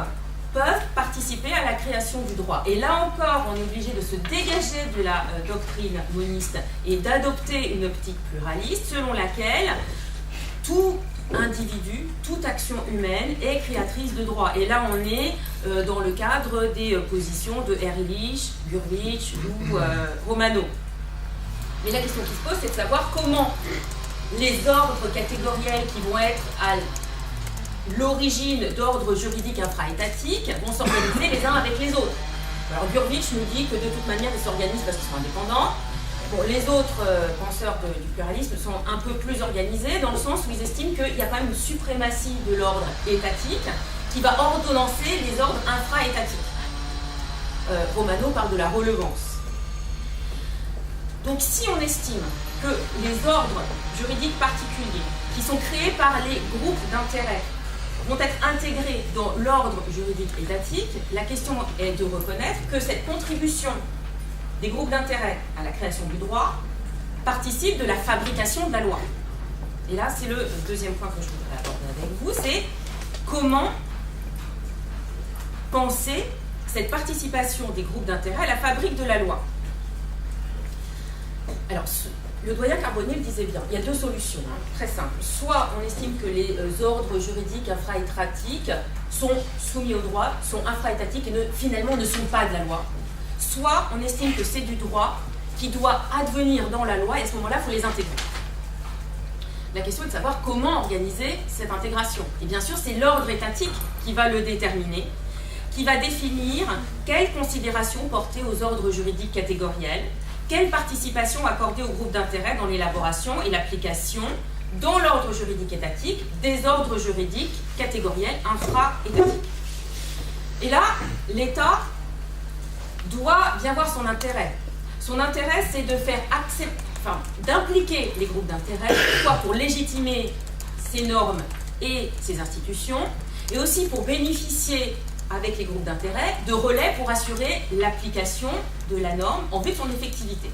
peuvent participer à la création du droit. Et là encore, on est obligé de se dégager de la doctrine moniste et d'adopter une optique pluraliste selon laquelle tout individu, toute action humaine est créatrice de droit. Et là, on est dans le cadre des positions de Ehrlich, Gurvitch ou Romano. Mais la question qui se pose, c'est de savoir comment les ordres catégoriels qui vont être à l'origine d'ordres juridiques infra-étatiques vont s'organiser les uns avec les autres. Alors Gurvitch nous dit que de toute manière, ils s'organisent parce qu'ils sont indépendants. Bon, les autres penseurs du pluralisme sont un peu plus organisés dans le sens où ils estiment qu'il y a quand même une suprématie de l'ordre étatique qui va ordonnancer les ordres infra-étatiques. Romano parle de la relevance. Donc si on estime que les ordres juridiques particuliers qui sont créés par les groupes d'intérêt vont être intégrés dans l'ordre juridique étatique, la question est de reconnaître que cette contribution des groupes d'intérêt à la création du droit participe de la fabrication de la loi. Et là, c'est le deuxième point que je voudrais aborder avec vous, c'est comment penser cette participation des groupes d'intérêt à la fabrique de la loi. Alors, le doyen Carbonnier le disait bien, il y a deux solutions, très simples. Soit on estime que les ordres juridiques infra-étatiques sont soumis au droit, sont infra-étatiques et finalement ne sont pas de la loi. Soit on estime que c'est du droit qui doit advenir dans la loi et à ce moment-là, il faut les intégrer. La question est de savoir comment organiser cette intégration. Et bien sûr, c'est l'ordre étatique qui va le déterminer, qui va définir quelles considérations porter aux ordres juridiques catégoriels, quelle participation accorder aux groupes d'intérêt dans l'élaboration et l'application dans l'ordre juridique étatique des ordres juridiques catégoriels infra-étatiques. Et là, l'État doit bien voir son intérêt. Son intérêt, c'est de faire d'impliquer les groupes d'intérêt, soit pour légitimer ces normes et ces institutions, et aussi pour bénéficier avec les groupes d'intérêt de relais pour assurer l'application de la norme en vue de son effectivité.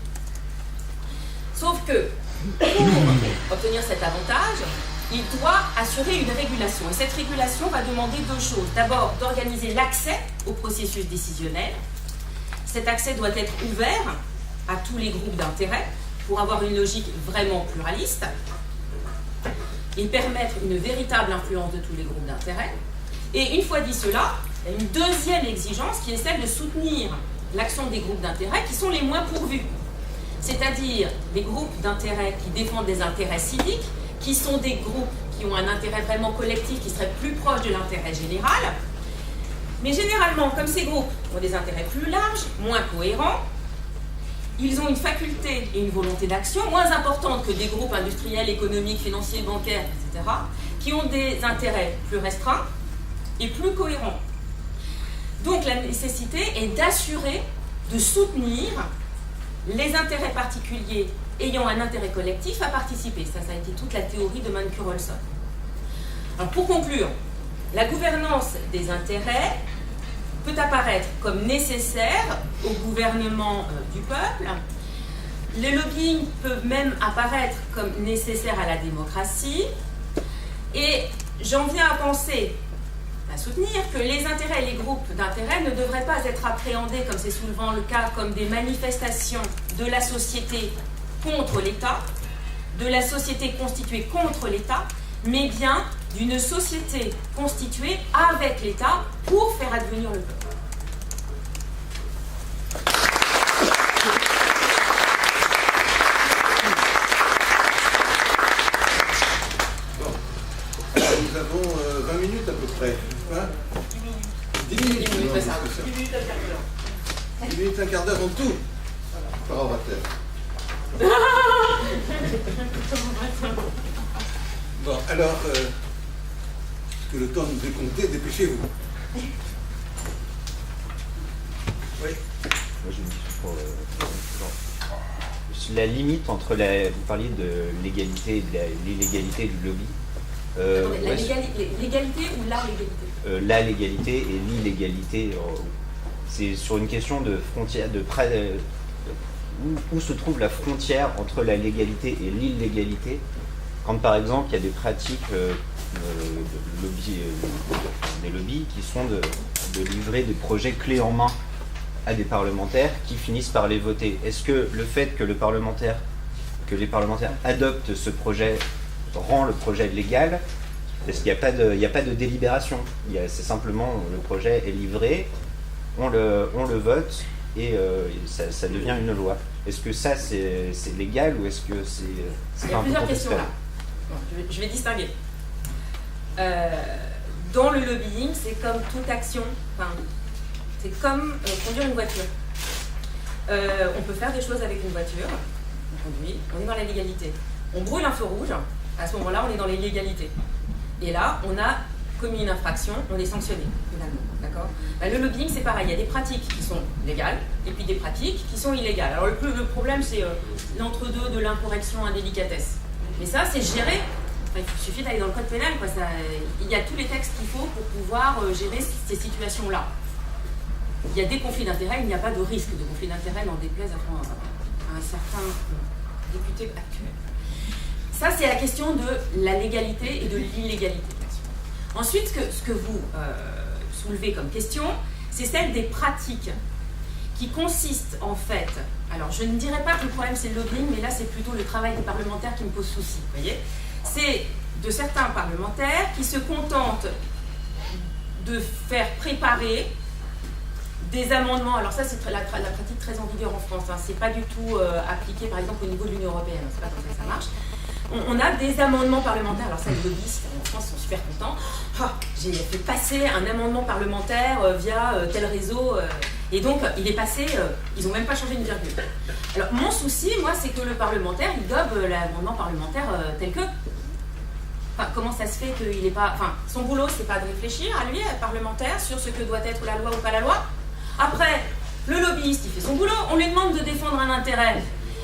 Sauf que pour obtenir cet avantage, il doit assurer une régulation. Et cette régulation va demander deux choses. D'abord, d'organiser l'accès au processus décisionnel. Cet accès doit être ouvert à tous les groupes d'intérêt pour avoir une logique vraiment pluraliste et permettre une véritable influence de tous les groupes d'intérêt. Et une fois dit cela, il y a une deuxième exigence qui est celle de soutenir l'action des groupes d'intérêt qui sont les moins pourvus. C'est-à-dire les groupes d'intérêt qui défendent des intérêts civiques, qui sont des groupes qui ont un intérêt vraiment collectif, qui serait plus proche de l'intérêt général. Mais généralement, comme ces groupes ont des intérêts plus larges, moins cohérents, ils ont une faculté et une volonté d'action moins importante que des groupes industriels, économiques, financiers, bancaires, etc., qui ont des intérêts plus restreints et plus cohérents. Donc la nécessité est d'assurer, de soutenir les intérêts particuliers ayant un intérêt collectif à participer. Ça a été toute la théorie de Mancur-Olson. Alors pour conclure, la gouvernance des intérêts peut apparaître comme nécessaire au gouvernement du peuple. Les lobbying peuvent même apparaître comme nécessaires à la démocratie. Et j'en viens à penser, à soutenir, que les intérêts et les groupes d'intérêts ne devraient pas être appréhendés, comme c'est souvent le cas, comme des manifestations de la société contre l'État, de la société constituée contre l'État, mais bien d'une société constituée avec l'État pour faire advenir le peuple. Nous avons 20 minutes à peu près. Hein 10 minutes. 10 minutes, ça. 10 minutes, un quart d'heure. 10 minutes, un quart d'heure en tout. Par orateur. Bon, alors, que le temps nous est compté, dépêchez-vous. Oui. Moi j'ai une question pour la limite entre vous parliez de l'égalité et de l'illégalité du lobby. L'égalité ou la légalité La légalité et l'illégalité. C'est sur une question de frontière, où se trouve la frontière entre la légalité et l'illégalité, quand par exemple il y a des pratiques des lobbies qui sont de livrer des projets clés en main à des parlementaires qui finissent par les voter. Est-ce que le fait que les parlementaires adoptent ce projet rend le projet légal? Parce qu'il n'y a pas de délibération. C'est simplement le projet est livré, on le vote et ça devient une loi. Est-ce que ça c'est légal ou est-ce que c'est Il y a plusieurs questions là. Bon, je vais distinguer. Dans le lobbying, c'est comme toute action, c'est comme conduire une voiture. On peut faire des choses avec une voiture, on conduit, on est dans la légalité. On brûle un feu rouge, à ce moment-là, on est dans l'illégalité. Et là, on a commis une infraction, on est sanctionné, finalement. D'accord ? Le lobbying, c'est pareil, il y a des pratiques qui sont légales et puis des pratiques qui sont illégales. Alors le problème, c'est l'entre-deux de l'incorrection indélicatesse. Mais ça, c'est géré. Il suffit d'aller dans le code pénal, quoi. Il y a tous les textes qu'il faut pour pouvoir gérer ces situations-là. Il y a des conflits d'intérêts, il n'y a pas de risque de conflit d'intérêts, n'en déplaise à un certain député actuel. Ça, c'est la question de la légalité et de l'illégalité. Ensuite, ce que vous soulevez comme question, c'est celle des pratiques qui consistent en fait, alors je ne dirais pas que le problème c'est le lobbying, mais là c'est plutôt le travail des parlementaires qui me pose souci, vous voyez. C'est de certains parlementaires qui se contentent de faire préparer des amendements. Alors ça c'est la pratique très en vigueur en France, hein. C'est pas du tout appliqué par exemple au niveau de l'Union Européenne, c'est pas comme ça que ça marche. On a des amendements parlementaires, alors ça les lobbyistes en France sont super contents. J'ai fait passer un amendement parlementaire via tel réseau, et donc il est passé, ils n'ont même pas changé une virgule. Alors mon souci, moi, c'est que le parlementaire, il gobe l'amendement parlementaire tel que. Comment ça se fait qu'il n'est pas. Son boulot, c'est pas de réfléchir à lui, parlementaire, sur ce que doit être la loi ou pas la loi. Après, le lobbyiste, il fait son boulot, on lui demande de défendre un intérêt.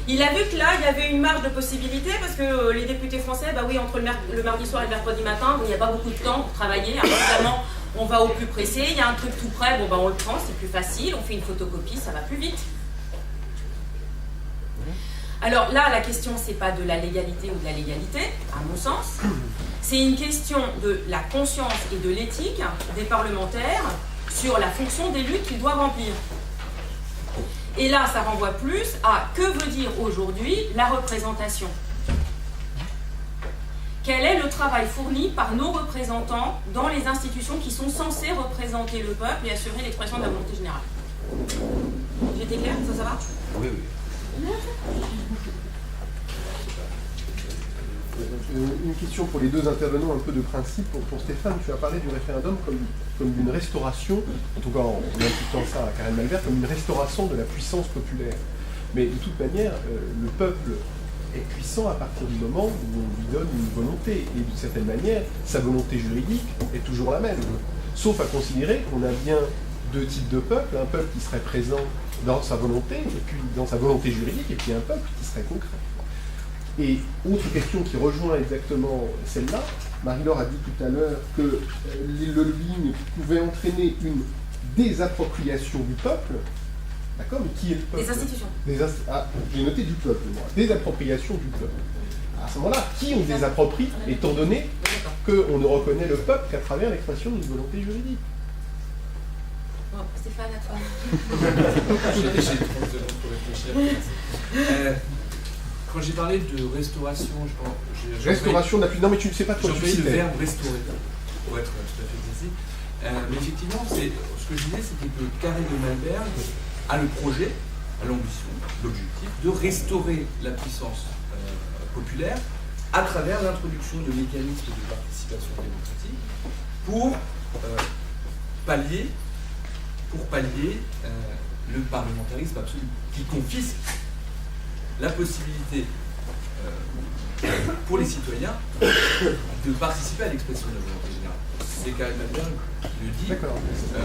Il a vu que là, il y avait une marge de possibilité parce que les députés français, entre le mardi soir et le mercredi matin, il n'y a pas beaucoup de temps pour travailler. Alors, évidemment, on va au plus pressé, il y a un truc tout prêt, on le prend, c'est plus facile, on fait une photocopie, ça va plus vite. Alors là, la question, c'est pas de la légalité ou de la légalité, à mon sens. C'est une question de la conscience et de l'éthique des parlementaires sur la fonction d'élu qu'ils doivent remplir. Et là, ça renvoie plus à que veut dire aujourd'hui la représentation. quel est le travail fourni par nos représentants dans les institutions qui sont censées représenter le peuple et assurer l'expression de la volonté générale. J'étais claire? Ça va? Oui, oui. Une question pour les deux intervenants, un peu de principe. Pour Stéphane, tu as parlé du référendum comme d'une restauration, en tout cas en imputant ça à Karel Malvert, comme une restauration de la puissance populaire. Mais de toute manière, le peuple est puissant à partir du moment où on lui donne une volonté. Et d'une certaine manière, sa volonté juridique est toujours la même. Sauf à considérer qu'on a bien deux types de peuples, un peuple qui serait présent dans sa volonté, et puis dans sa volonté juridique, et puis un peuple qui serait concret. Et autre question qui rejoint exactement celle-là, Marie-Laure a dit tout à l'heure que le lobbying pouvait entraîner une désappropriation du peuple. D'accord, mais qui est le peuple? Des institutions. J'ai noté du peuple, moi. Désappropriation du peuple. À ce moment-là, qui on désapproprie, étant donné qu'on ne reconnaît le peuple qu'à travers l'expression d'une volonté juridique? Bon, Stéphane, à toi. J'ai 30 secondes pour réfléchir. Quand j'ai parlé de restauration, je pense. Restauration de la puissance. Non, mais tu ne sais pas quoi tu J'ai employé le citais. verbe restaurer, pour être tout à fait précis. Mais effectivement, ce que je disais, c'était que Karel de Malberg a le projet, a l'ambition, l'objectif de restaurer la puissance populaire à travers l'introduction de mécanismes de participation démocratique pour pallier le parlementarisme absolu, qui confisque la possibilité pour les citoyens de participer à l'expression de la volonté générale. C'est Karel Malberg qui le dit.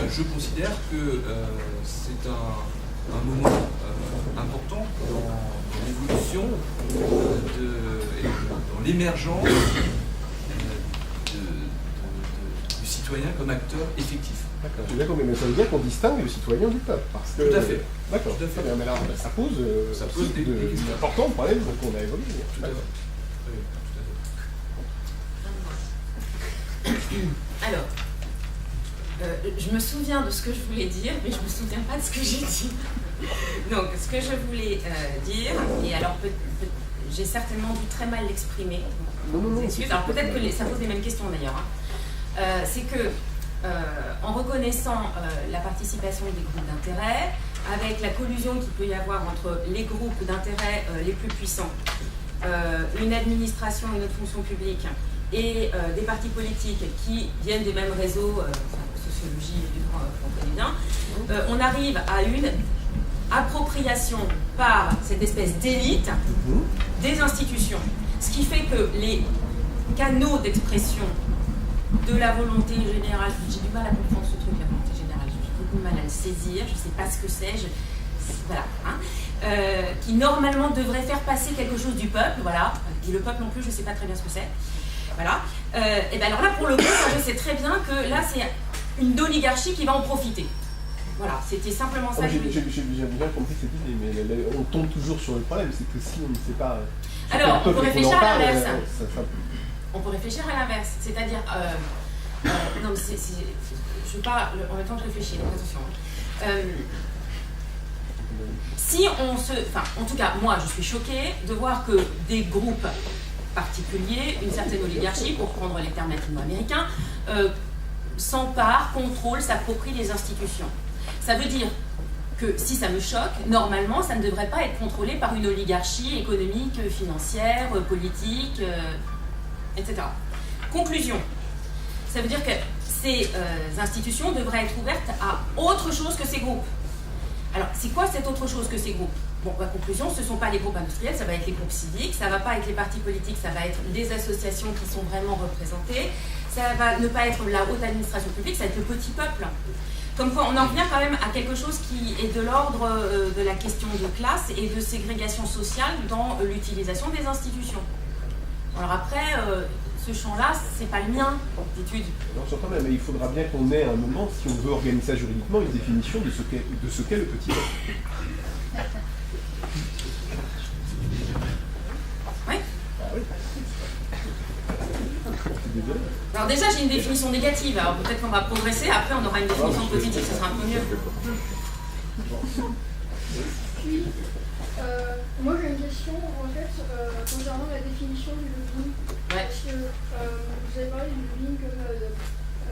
Je considère que c'est un moment important dans l'évolution, dans l'émergence du citoyen comme acteur effectif. D'accord, j'ai bien compris, mais ça veut dire qu'on distingue le citoyen du peuple. Parce que, tout à fait. D'accord, tout à fait. Mais là, ça pose des questions importants problèmes qu'on a évoqués. Tout à fait. Oui, tout à fait. Alors, je me souviens de ce que je voulais dire, mais je ne me souviens pas de ce que j'ai dit. Donc, ce que je voulais dire, et alors j'ai certainement dû très mal l'exprimer. Non. Alors peut-être que ça pose les mêmes questions d'ailleurs. Hein. C'est que en reconnaissant la participation des groupes d'intérêt, avec la collusion qu'il peut y avoir entre les groupes d'intérêt les plus puissants, une administration et une autre fonction publique, et des partis politiques qui viennent des mêmes réseaux, sociologie et du droit qu'on connaît bien, on arrive à une appropriation par cette espèce d'élite des institutions. Ce qui fait que les canaux d'expression de la volonté générale, j'ai du mal à comprendre ce truc, la volonté générale, j'ai beaucoup de mal à le saisir, je ne sais pas ce que c'est, voilà, hein, qui normalement devrait faire passer quelque chose du peuple, voilà, et le peuple non plus, je ne sais pas très bien ce que c'est, voilà. Et bien alors là, pour le coup, je sais très bien que là, c'est une oligarchie qui va en profiter. Voilà, c'était simplement ça. J'ai bien compris cette idée, mais on tombe toujours sur le problème, c'est que si on ne sait pas... Alors, on peut réfléchir à l'inverse. On peut réfléchir à l'inverse, c'est-à-dire... non, mais je veux pas... En même temps que je réfléchis, donc attention. Si on se... Enfin, en tout cas, moi, je suis choquée de voir que des groupes particuliers, une certaine oligarchie, pour prendre les termes latino-américains, s'emparent, contrôlent, s'approprient les institutions. Ça veut dire que si ça me choque, normalement, ça ne devrait pas être contrôlé par une oligarchie économique, financière, politique, etc. Conclusion. Ça veut dire que ces institutions devraient être ouvertes à autre chose que ces groupes. Alors, c'est quoi cette autre chose que ces groupes? Bon, la conclusion, ce ne sont pas les groupes industriels, ça va être les groupes civiques, ça ne va pas être les partis politiques, ça va être des associations qui sont vraiment représentées, ça va ne pas être la haute administration publique, ça va être le petit peuple. Comme quoi, on en revient quand même à quelque chose qui est de l'ordre de la question de classe et de ségrégation sociale dans l'utilisation des institutions. Alors après, ce champ-là, c'est pas le mien d'étude. Non, j'entends bien, mais il faudra bien qu'on ait à un moment, si on veut organiser ça juridiquement, une définition de ce qu'est le petit peuple. Oui. Ah oui. Désolé. Alors déjà, j'ai une définition négative, alors peut-être qu'on va progresser, après on aura une définition positive, ce sera un peu mieux. Moi j'ai une question en fait concernant la définition du lobbying. Parce que vous avez parlé du lobbying comme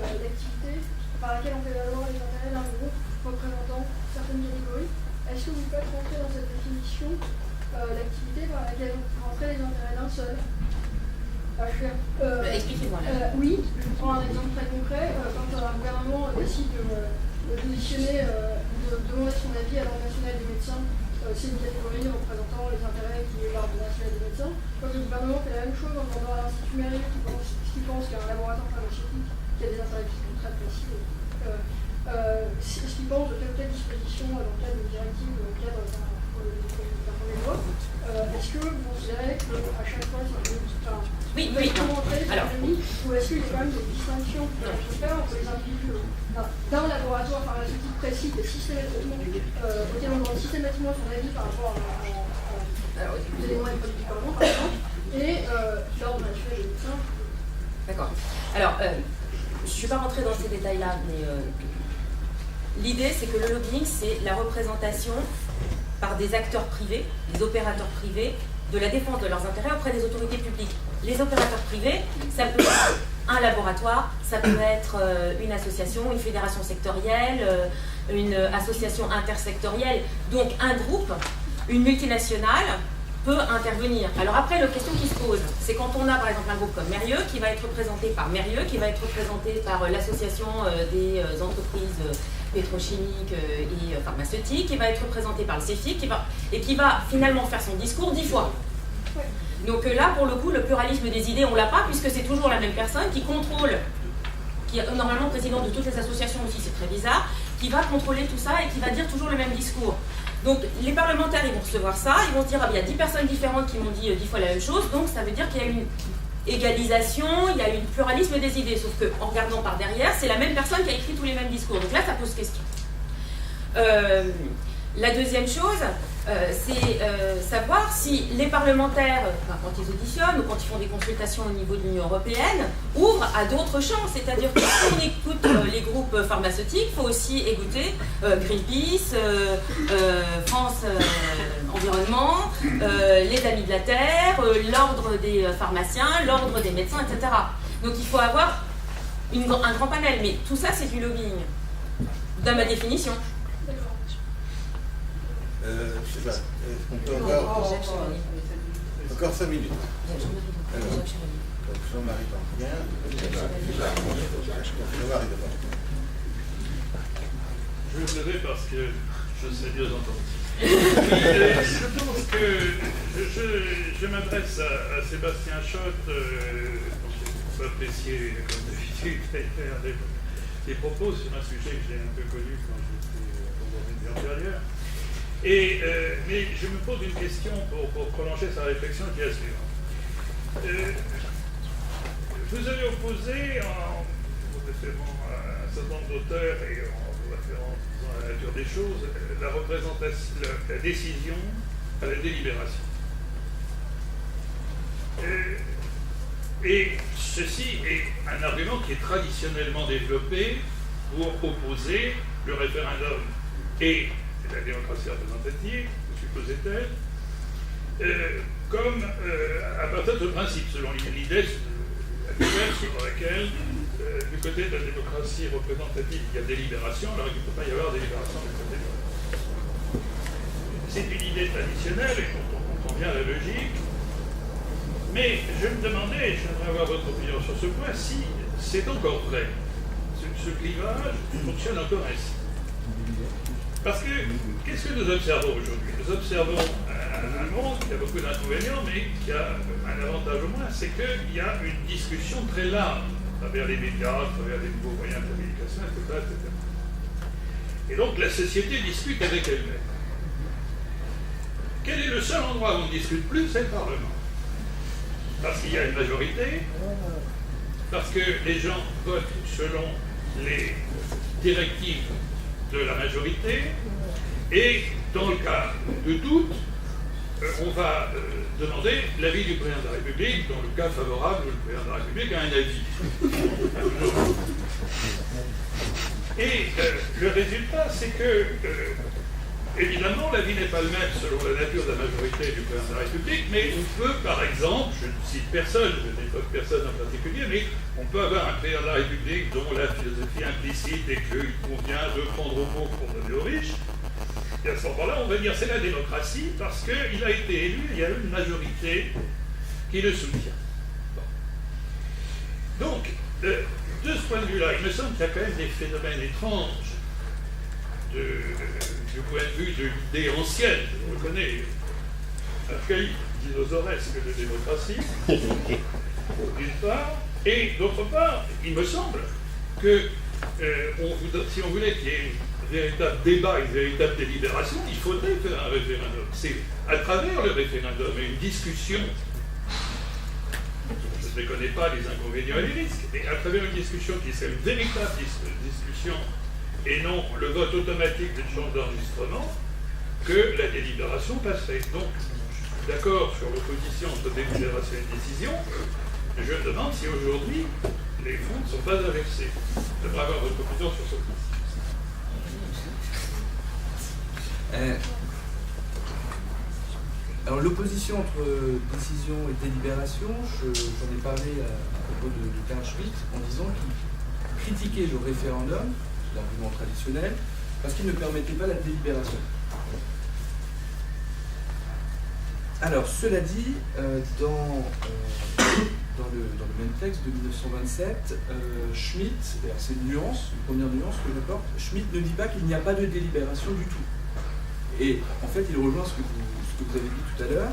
l'activité par laquelle on fait valoir les intérêts d'un groupe représentant certaines catégories. Est-ce que vous faites rentrer dans cette définition l'activité par laquelle rentrer les intérêts d'un seul? Expliquez-moi là. Oui, je prends un exemple très concret. Quand un gouvernement décide de positionner, de demander son avis à l'Ordre national des médecins, c'est une catégorie représentant les intérêts qui est l'Ordre national des médecins. Quand le gouvernement fait la même chose en demandant à l'Institut Mérieux qui pense qu'il y a un laboratoire pharmaceutique qui a des intérêts qui sont très précis, ce qu'il pense de telle ou telle disposition dans le cadre d'une directive, dans le cadre d'un projet de loi, est-ce que vous considérez qu'à chaque fois, Oui. Alors, ou est-ce qu'il y a quand même des distinctions à faire entre les individus d'un laboratoire pharmaceutique précis qui est systématiquement, auquel on demande systématiquement son avis par rapport aux éléments et produits du Parlement, par exemple, et l'Ordre national des médecins? D'accord. Alors, je ne suis pas rentrée dans ces détails-là, mais l'idée, c'est que le lobbying, c'est la représentation par des acteurs privés, des opérateurs privés, de la défense de leurs intérêts auprès des autorités publiques. Les opérateurs privés, ça peut être un laboratoire, ça peut être une association, une fédération sectorielle, une association intersectorielle. Donc un groupe, une multinationale, peut intervenir. Alors après, la question qui se pose, c'est quand on a par exemple un groupe comme Mérieux, qui va être représenté par Mérieux, qui va être représenté par l'association des entreprises pétrochimiques et pharmaceutiques, qui va être représenté par le CEFI, qui va finalement faire son discours 10 fois. Donc là, pour le coup, le pluralisme des idées, on ne l'a pas, puisque c'est toujours la même personne qui contrôle, qui est normalement président de toutes les associations aussi, c'est très bizarre, qui va contrôler tout ça et qui va dire toujours le même discours. Donc les parlementaires, ils vont recevoir ça, ils vont se dire, ah bien, il y a 10 personnes différentes qui m'ont dit 10 fois la même chose, donc ça veut dire qu'il y a une égalisation, il y a une pluralisme des idées, sauf qu'en regardant par derrière, c'est la même personne qui a écrit tous les mêmes discours. Donc là, ça pose question. La deuxième chose, c'est savoir si les parlementaires, quand ils auditionnent ou quand ils font des consultations au niveau de l'Union européenne, ouvrent à d'autres champs. C'est-à-dire que si on écoute les groupes pharmaceutiques, il faut aussi écouter Greenpeace, France Environnement, les Amis de la Terre, l'Ordre des pharmaciens, l'Ordre des médecins, etc. Donc il faut avoir un grand panel. Mais tout ça, c'est du lobbying, dans ma définition. Je sais pas, est-ce qu'on peut encore 5 minutes. Alors, donc Jean-Marie Danquin, Jean-Marie d'abord. Je vais me lever parce que je sais mieux entendre. Je pense que je m'adresse à Sébastien Schott, dont j'ai apprécié, comme d'habitude, les propos sur un sujet que j'ai un peu connu quand j'étais au gouvernement antérieur. Mais je me pose une question pour prolonger sa réflexion qui est la suivante. Vous avez opposé, en vous référant à un certain nombre d'auteurs et en vous référant à la nature des choses, la représentation, la décision à la délibération. Et ceci est un argument qui est traditionnellement développé pour opposer le référendum et la démocratie représentative, supposait-elle, comme à partir de ce principe, selon l'idée actuelle sur laquelle, du côté de la démocratie représentative, il y a délibération, alors il ne peut pas y avoir délibération du côté de l'autre. C'est une idée traditionnelle et dont on comprend bien la logique, mais je me demandais, et je voudrais avoir votre opinion sur ce point, si c'est encore vrai. Ce clivage fonctionne encore ainsi. Parce que, qu'est-ce que nous observons aujourd'hui? Nous observons un monde qui a beaucoup d'inconvénients, mais qui a un avantage au moins, c'est qu'il y a une discussion très large à travers les médias, à travers les nouveaux moyens de communication, etc., etc. Et donc la société discute avec elle-même. Quel est le seul endroit où on ne discute plus? C'est le Parlement. Parce qu'il y a une majorité, parce que les gens votent selon les directives de la majorité, et dans le cas de doute, on va demander l'avis du président de la République, dans le cas favorable où le président de la République a un avis. Et le résultat, c'est que Évidemment, la vie n'est pas le même selon la nature de la majorité du président de la République, mais on peut, par exemple, je ne cite personne, je n'évoque personne en particulier, mais on peut avoir un président de la République dont la philosophie implicite est qu'il convient de prendre aux pauvres pour donner aux riches. Et à ce moment-là, on va dire c'est la démocratie parce qu'il a été élu, il y a une majorité qui le soutient. Bon. Donc, de ce point de vue-là, il me semble qu'il y a quand même des phénomènes étranges du point de vue de l'idée ancienne, je reconnais, archaïque, dinosauresque de démocratie, d'une part, et d'autre part, il me semble que si on voulait qu'il y ait un véritable débat, une véritable délibération, il faudrait faire un référendum. C'est à travers le référendum et une discussion, je ne connais pas les inconvénients et les risques, mais à travers une discussion qui serait une véritable discussion et non le vote automatique d'une chambre d'enregistrement, que la délibération passerait. Donc, je suis d'accord sur l'opposition entre délibération et décision. Je me demande si aujourd'hui les fonds ne sont pas inversés. Je devrais avoir votre opinion sur ce point. Alors l'opposition entre décision et délibération, j'en ai parlé à propos de Carl Schmitt en disant qu'il critiquait le référendum, l'argument traditionnel, parce qu'il ne permettait pas la délibération. Alors cela dit, dans le même texte de 1927, Schmitt, c'est une nuance, une première nuance que j'apporte, Schmitt ne dit pas qu'il n'y a pas de délibération du tout. Et en fait, il rejoint ce que vous avez dit tout à l'heure.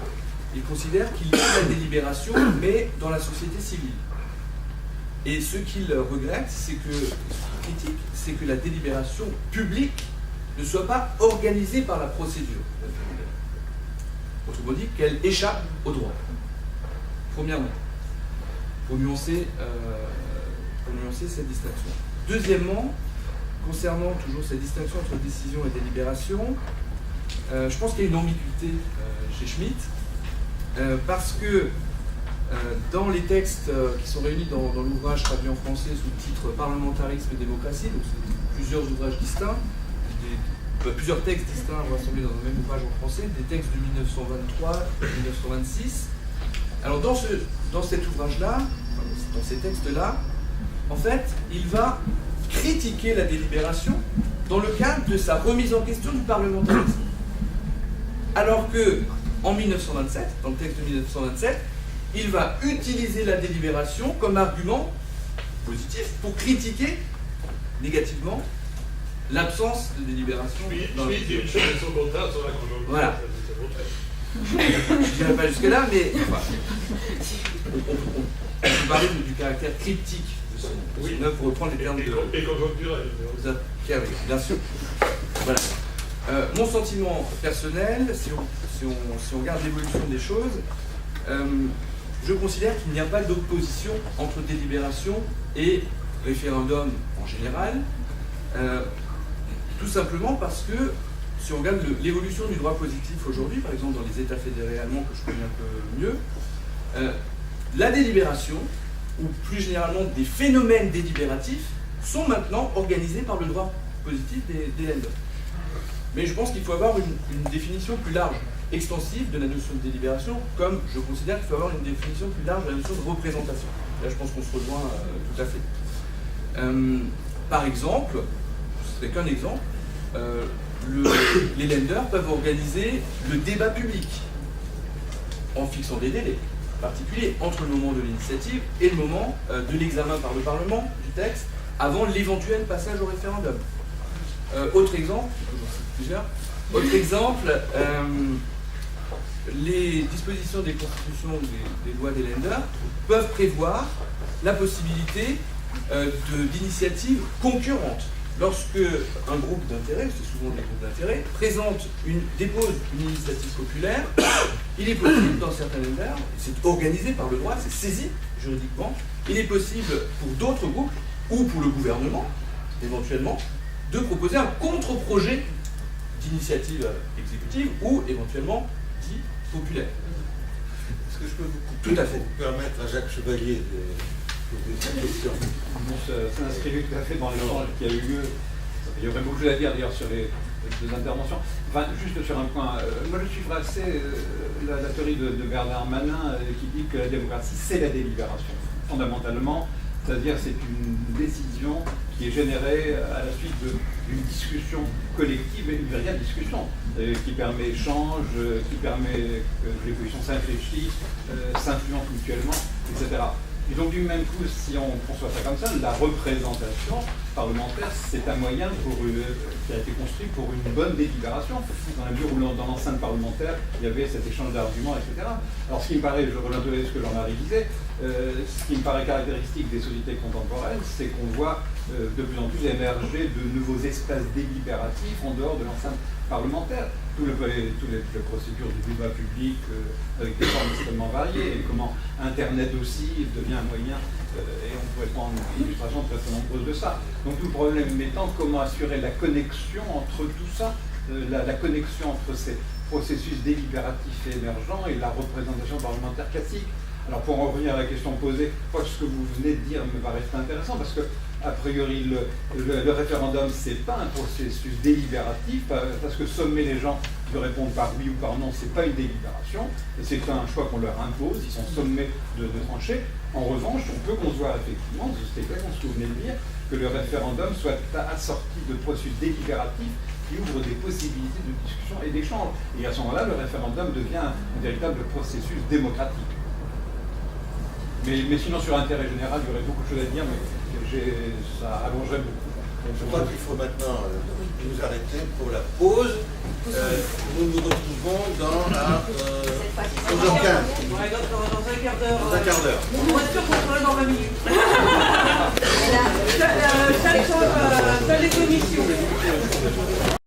Il considère qu'il y a la délibération, mais dans la société civile. Et ce qu'il regrette, ce qu'il critique, c'est que la délibération publique ne soit pas organisée par la procédure. Autrement dit, qu'elle échappe au droit. Premièrement, pour nuancer cette distinction. Deuxièmement, concernant toujours cette distinction entre décision et délibération, je pense qu'il y a une ambiguïté chez Schmitt, parce que dans les textes qui sont réunis dans l'ouvrage traduit en français sous le titre Parlementarisme et démocratie, donc c'est plusieurs ouvrages distincts, plusieurs textes distincts rassemblés dans un même ouvrage en français, des textes de 1923 et 1926. Alors dans cet ouvrage-là, dans ces textes-là, en fait, il va critiquer la délibération dans le cadre de sa remise en question du parlementarisme. Alors que, en 1927, dans le texte de 1927, il va utiliser la délibération comme argument positif pour critiquer négativement l'absence de délibération. Dans une chose et son contraire sur la conjoncture. Voilà. Je ne dirais pas jusque-là, mais enfin, on peut parler du caractère cryptique de son œuvre pour reprendre les termes de... Et conjoncturel. Bien sûr. Voilà. Mon sentiment personnel, si on regarde l'évolution des choses, je considère qu'il n'y a pas d'opposition entre délibération et référendum en général, tout simplement parce que si on regarde l'évolution du droit positif aujourd'hui, par exemple dans les États fédérés allemands que je connais un peu mieux, la délibération, ou plus généralement des phénomènes délibératifs, sont maintenant organisés par le droit positif des Länder. Mais je pense qu'il faut avoir une définition plus large, extensive de la notion de délibération, comme je considère qu'il faut avoir une définition plus large de la notion de représentation. Là, je pense qu'on se rejoint tout à fait. Par exemple, ce n'est qu'un exemple, les Länder peuvent organiser le débat public en fixant des délais particuliers entre le moment de l'initiative et le moment de l'examen par le Parlement du texte avant l'éventuel passage au référendum. Autre exemple, les dispositions des constitutions ou des lois des Länder peuvent prévoir la possibilité d'initiatives concurrentes. Lorsque un groupe d'intérêt, c'est souvent des groupes d'intérêt, dépose une initiative populaire, il est possible dans certains Länder, c'est organisé par le droit, c'est saisi juridiquement, il est possible pour d'autres groupes ou pour le gouvernement, éventuellement, de proposer un contre-projet d'initiative exécutive ou éventuellement dit populaire. Est-ce que je peux Tout à fait permettre à Jacques Chevalier de poser cette question? Ça s'inscrivait tout à fait dans l'échange qui a eu lieu. Il y aurait beaucoup de choses à dire d'ailleurs sur deux interventions. Enfin, juste sur un point, moi je suivrai assez la théorie de Bernard Manin qui dit que la démocratie, c'est la délibération. Fondamentalement, c'est-à-dire c'est une décision qui est générée à la suite d'une discussion collective, et une véritable discussion, qui permet échange, qui permet que les positions s'infléchissent, s'influencent mutuellement, etc. Et donc du même coup, si on conçoit ça comme ça, la représentation parlementaire, c'est un moyen qui a été construit pour une bonne délibération, dans la mesure où dans l'enceinte parlementaire, il y avait cet échange d'arguments, etc. Alors ce qui me paraît, je reviens un peu à ce que Jean-Marie disait, ce qui me paraît caractéristique des sociétés contemporaines, c'est qu'on voit de plus en plus émerger de nouveaux espaces délibératifs en dehors de l'enceinte parlementaire. Toutes les procédures du débat public avec des formes extrêmement variées, et comment Internet aussi devient un moyen, et on pourrait prendre une illustration très nombreuse de ça. Donc tout le problème étant comment assurer la connexion entre tout ça, la connexion entre ces processus délibératifs et émergents et la représentation parlementaire classique. Alors pour en revenir à la question posée, je crois que ce que vous venez de dire me paraît très intéressant, parce que a priori le référendum c'est pas un processus délibératif, parce que sommer les gens de répondre par oui ou par non, c'est pas une délibération, et c'est un choix qu'on leur impose, ils sont sommés de trancher. En revanche, on peut concevoir effectivement, c'est exactement ce que vous venez de dire, que le référendum soit assorti de processus délibératifs qui ouvrent des possibilités de discussion et d'échange. Et à ce moment-là, le référendum devient un véritable processus démocratique. Mais sinon, sur l'intérêt général, il y aurait beaucoup de choses à dire, mais ça allongerait beaucoup. Je crois qu'il faut maintenant nous arrêter pour la pause. Nous nous retrouvons dans 11h15. Dans un quart d'heure. Dans un quart d'heure. On va être sûr qu'on sera dans 20 minutes. Salle des commissions.